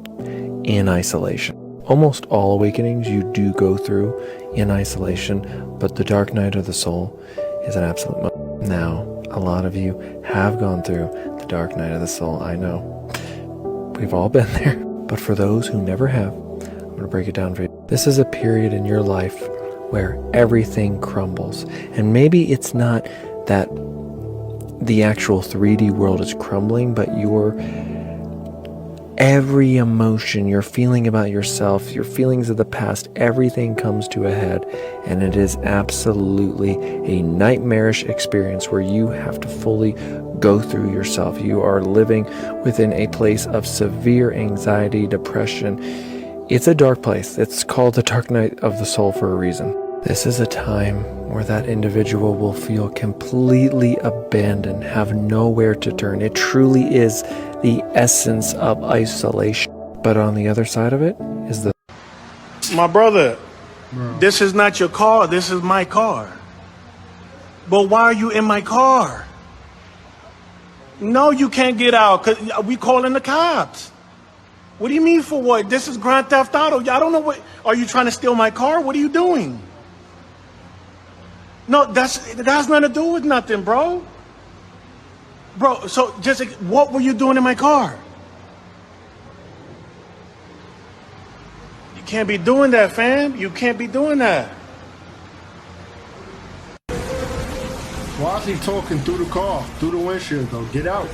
in isolation. Almost all awakenings you do go through in isolation, but the dark night of the soul is an absolute moment. Now, a lot of you have gone through the dark night of the soul, I know. We've all been there. But for those who never have, I'm going to break it down for you. This is a period in your life where everything crumbles. And maybe it's not that the actual 3D world is crumbling, but every emotion you're feeling about yourself, your feelings of the past, everything comes to a head, and it is absolutely a nightmarish experience where you have to fully go through yourself. You are living within a place of severe anxiety, depression. It's a dark place. It's called the dark night of the soul for a reason. This is a time where that individual will feel completely abandoned, have nowhere to turn. It truly is the essence of isolation. But on the other side of it is the... My brother, this is not your car, this is my car. But why are you in my car? No, you can't get out, because we calling the cops. What do you mean for what? This is Grand Theft Auto. I don't know what... Are you trying to steal my car? What are you doing? No, that has nothing to do with nothing, bro. Bro, so just what were you doing in my car? You can't be doing that, fam. You can't be doing that. Why is he talking through the car, through the windshield, though? Get out.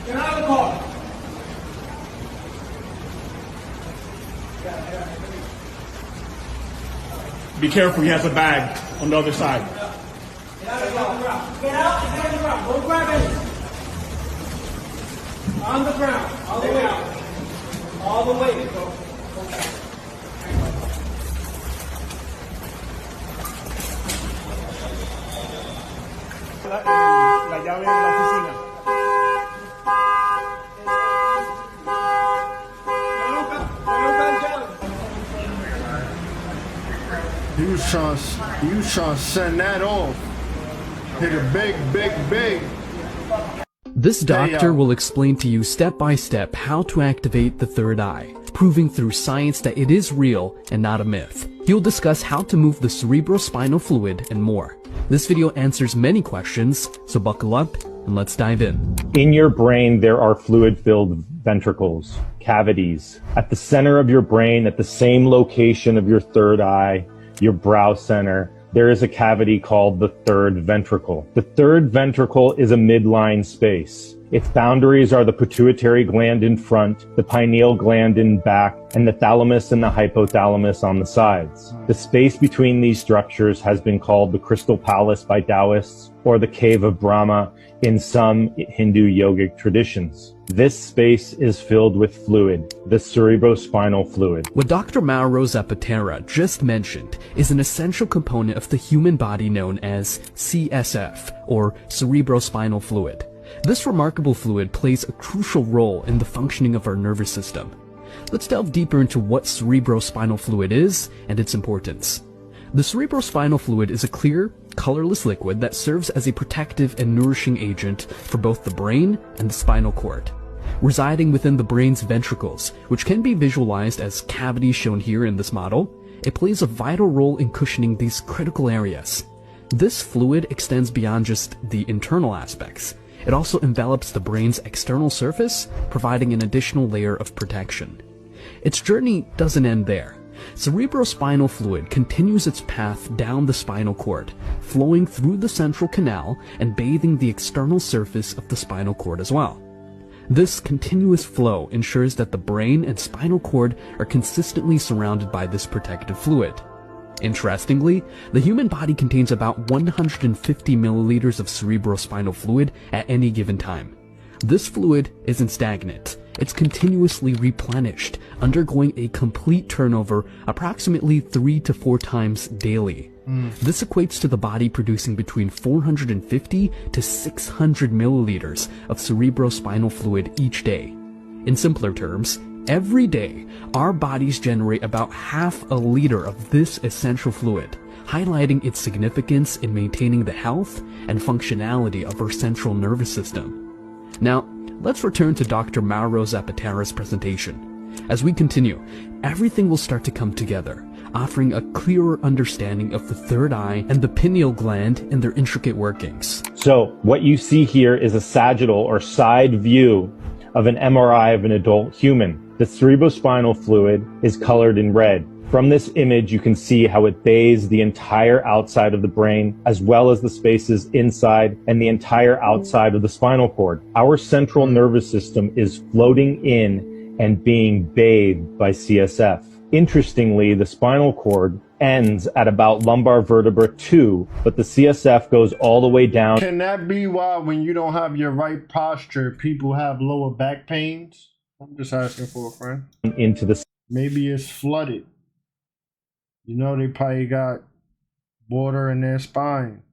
Get out of the car. Be careful, he has a bag on the other side. Get out and get on the ground. Don't grab anything. On the ground, all the way out. All the way. La llave de la oficina. He was trying to send that off. Hit a big. This doctor will explain to you step by step how to activate the third eye, proving through science that it is real and not a myth. He'll discuss how to move the cerebrospinal fluid and more. This video answers many questions, so buckle up and let's dive in. In your brain, there are fluid-filled ventricles, cavities. At the center of your brain, at the same location of your third eye, your brow center, there is a cavity called the third ventricle. The third ventricle is a midline space. Its boundaries are the pituitary gland in front, the pineal gland in back, and the thalamus and the hypothalamus on the sides. The space between these structures has been called the crystal palace by Taoists, or the cave of Brahma in some Hindu yogic traditions. This space is filled with fluid, the cerebrospinal fluid. What Dr. Mauro Zapatera just mentioned is an essential component of the human body known as CSF, or cerebrospinal fluid. This remarkable fluid plays a crucial role in the functioning of our nervous system. Let's delve deeper into what cerebrospinal fluid is and its importance. The cerebrospinal fluid is a clear, colorless liquid that serves as a protective and nourishing agent for both the brain and the spinal cord. Residing within the brain's ventricles, which can be visualized as cavities shown here in this model, it plays a vital role in cushioning these critical areas. This fluid extends beyond just the internal aspects. It also envelops the brain's external surface, providing an additional layer of protection. Its journey doesn't end there. Cerebrospinal fluid continues its path down the spinal cord, flowing through the central canal and bathing the external surface of the spinal cord as well. This continuous flow ensures that the brain and spinal cord are consistently surrounded by this protective fluid. Interestingly, the human body contains about 150 milliliters of cerebrospinal fluid at any given time. This fluid isn't stagnant. It's continuously replenished, undergoing a complete turnover approximately 3 to 4 times daily. This equates to the body producing between 450 to 600 milliliters of cerebrospinal fluid each day. In simpler terms, every day, our bodies generate about half a liter of this essential fluid, highlighting its significance in maintaining the health and functionality of our central nervous system. Now, let's return to Dr. Mauro Zapatera's presentation. As we continue, everything will start to come together, offering a clearer understanding of the third eye and the pineal gland and their intricate workings. So what you see here is a sagittal or side view of an MRI of an adult human. The cerebrospinal fluid is colored in red. From this image, you can see how it bathes the entire outside of the brain, as well as the spaces inside and the entire outside of the spinal cord. Our central nervous system is floating in and being bathed by CSF. Interestingly, the spinal cord ends at about lumbar vertebra 2, but the CSF goes all the way down. Can that be why when you don't have your right posture, people have lower back pains? I'm just asking for a friend. Into the... Maybe it's flooded. You know, they probably got water in their spine.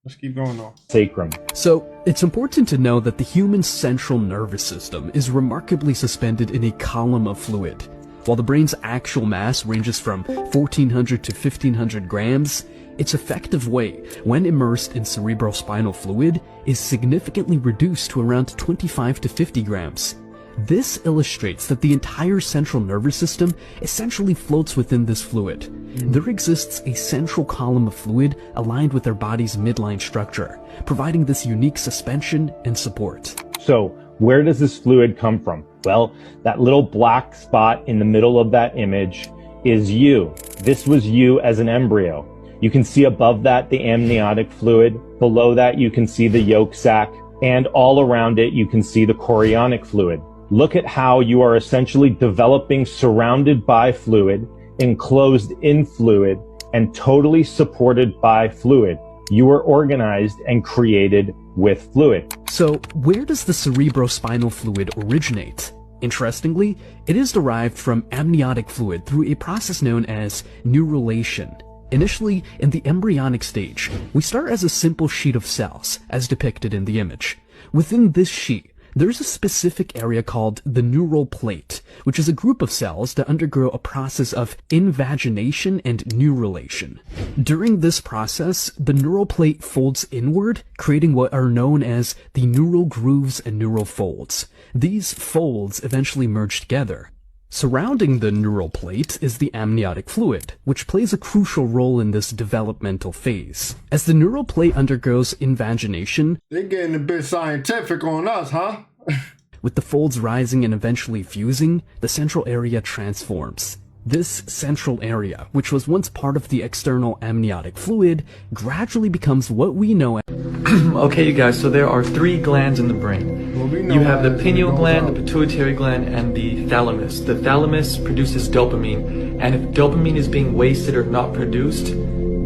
Let's keep going though. Sacrum. So, it's important to know that the human central nervous system is remarkably suspended in a column of fluid. While the brain's actual mass ranges from 1,400 to 1,500 grams, its effective weight, when immersed in cerebrospinal fluid, is significantly reduced to around 25 to 50 grams. This illustrates that the entire central nervous system essentially floats within this fluid. There exists a central column of fluid aligned with our body's midline structure, providing this unique suspension and support. So, where does this fluid come from? Well, that little black spot in the middle of that image is you. This was you as an embryo. You can see above that the amniotic fluid. Below that you can see the yolk sac. And all around it you can see the chorionic fluid. Look at how you are essentially developing surrounded by fluid, enclosed in fluid, and totally supported by fluid. You are organized and created with fluid. So, where does the cerebrospinal fluid originate? Interestingly, it is derived from amniotic fluid through a process known as neurulation. Initially, in the embryonic stage, we start as a simple sheet of cells, as depicted in the image. Within this sheet, there's a specific area called the neural plate, which is a group of cells that undergo a process of invagination and neurulation. During this process, the neural plate folds inward, creating what are known as the neural grooves and neural folds. These folds eventually merge together. Surrounding the neural plate is the amniotic fluid, which plays a crucial role in this developmental phase. As the neural plate undergoes invagination, they're getting a bit scientific on us, huh? with the folds rising and eventually fusing, the central area transforms. This central area, which was once part of the external amniotic fluid, gradually becomes what we know as... Okay, you guys, so there are 3 glands in the brain. You have the pineal gland, the pituitary gland, and the thalamus. The thalamus produces dopamine, and if dopamine is being wasted or not produced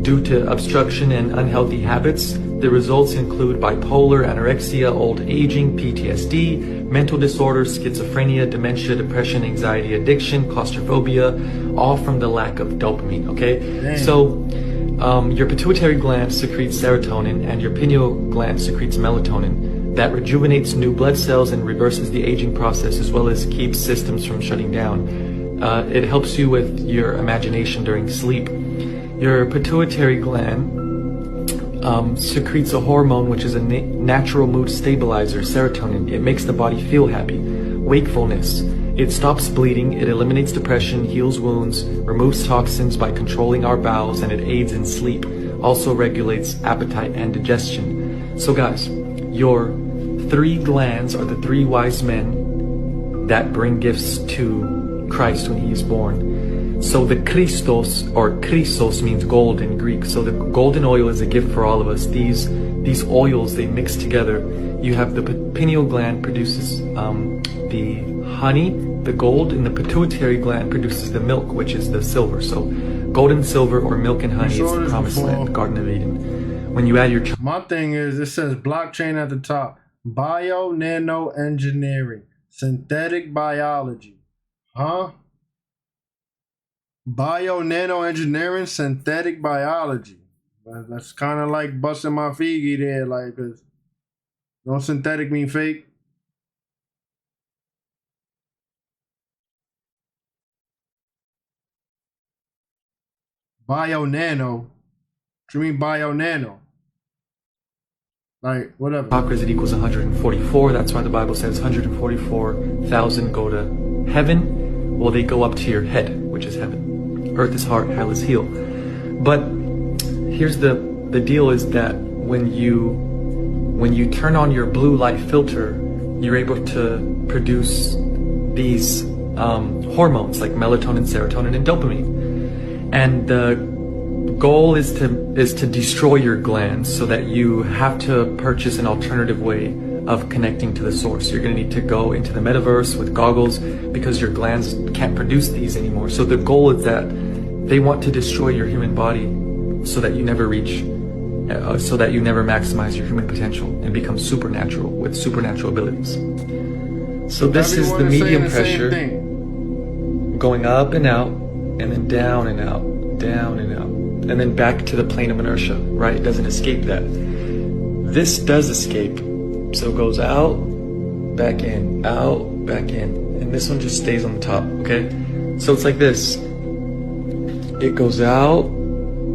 due to obstruction and unhealthy habits, the results include bipolar, anorexia, old aging, PTSD, mental disorders, schizophrenia, dementia, depression, anxiety, addiction, claustrophobia, all from the lack of dopamine, okay? Dang. So, your pituitary gland secretes serotonin and your pineal gland secretes melatonin that rejuvenates new blood cells and reverses the aging process as well as keeps systems from shutting down. It helps you with your imagination during sleep. Your pituitary gland secretes a hormone which is a natural mood stabilizer, serotonin. It makes the body feel happy. Wakefulness. It stops bleeding, it eliminates depression, heals wounds, removes toxins by controlling our bowels, and it aids in sleep. Also regulates appetite and digestion. So guys, your 3 glands are the 3 wise men that bring gifts to Christ when he is born. So the Christos, or Christos means gold in Greek. So the golden oil is a gift for all of us. These oils, they mix together. You have the pineal gland produces the honey, the gold, and the pituitary gland produces the milk, which is the silver. So gold and silver, or milk and honey, is the promised land, the Garden of Eden. When you add your... My thing is, it says blockchain at the top. Bio, nano, engineering. Synthetic biology. Huh? Bio, nano, engineering, synthetic biology. That's kind of like busting my figgy there, like, cause no synthetic mean fake. Bio nano. What you mean bio nano? Like, whatever. Chakras, it equals 144. That's why the Bible says 144,000 go to heaven. Well, they go up to your head, which is heaven. Earth is heart, hell is heel. But here's the deal is that when you turn on your blue light filter, you're able to produce these hormones like melatonin, serotonin, and dopamine. And the goal is to destroy your glands so that you have to purchase an alternative way of connecting to the source. You're going to need to go into the metaverse with goggles because your glands can't produce these anymore. So the goal is that they want to destroy your human body so that you never reach, so that you never maximize your human potential and become supernatural with supernatural abilities. So this is the medium pressure going up and out, and then down and out, down and out, and then back to the plane of inertia, right? It doesn't escape that. This does escape, so it goes out, back in, and this one just stays on the top, okay? So it's like this. It goes out,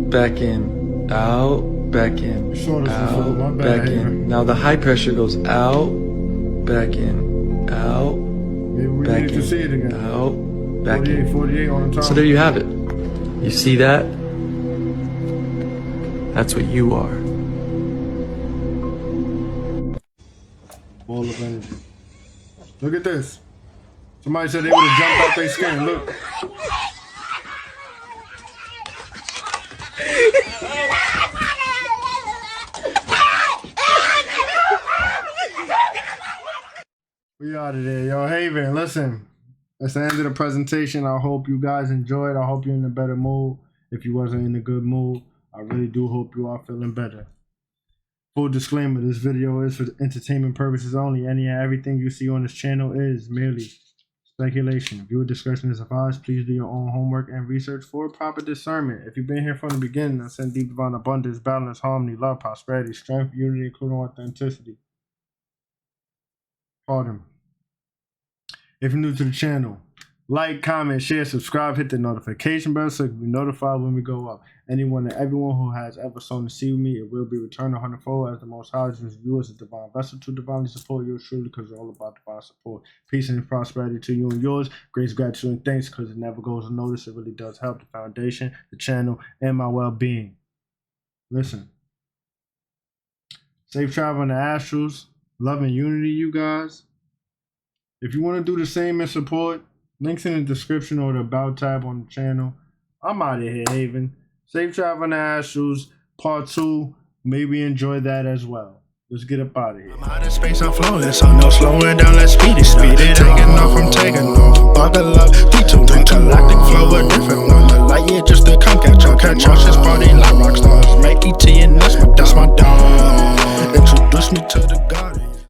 back in, out, back in, out, back in. Now the high pressure goes out, back in, out, back in, out, back in. 48 on the top. So there you have it. You see that? That's what you are. Ball of energy. Look at this. Somebody said they would have jumped out their skin. Look. We out of there, yo. Haven, listen. That's the end of the presentation. I hope you guys enjoyed. I hope you're in a better mood. If you wasn't in a good mood, I really do hope you are feeling better. Full disclaimer, this video is for entertainment purposes only. Any and everything you see on this channel is merely speculation. Viewer discretion is advised. Please do your own homework and research for proper discernment. If you've been here from the beginning, I send deep divine abundance, balance, harmony, love, prosperity, strength, unity, including authenticity. Pardon. If you're new to the channel, like, comment, share, subscribe, hit the notification bell so you can be notified when we go up. Anyone and everyone who has ever sown to see with me, it will be returned 100-fold as the Most High uses you as a divine vessel to divinely support yours truly, because you're all about divine support. Peace and prosperity to you and yours. Grace, gratitude, and thanks, because it never goes unnoticed. It really does help the foundation, the channel, and my well-being. Listen. Safe travel in the astrals. Love and unity, you guys. If you want to do the same and support, links in the description or the about tab on the channel. I'm out of here, Haven. Safe travel in the astrals, part 2. Maybe enjoy that as well. Let's get up out of here. I'm out of space, I'm flowing, so no slowing down, let's speed it. Taking off, I'm taking off. Buckle up, D2, galactic flow, a different one. The light year just to come catch on. This party like rock stars. Make ET and that's my dog. Introduce me to the garden.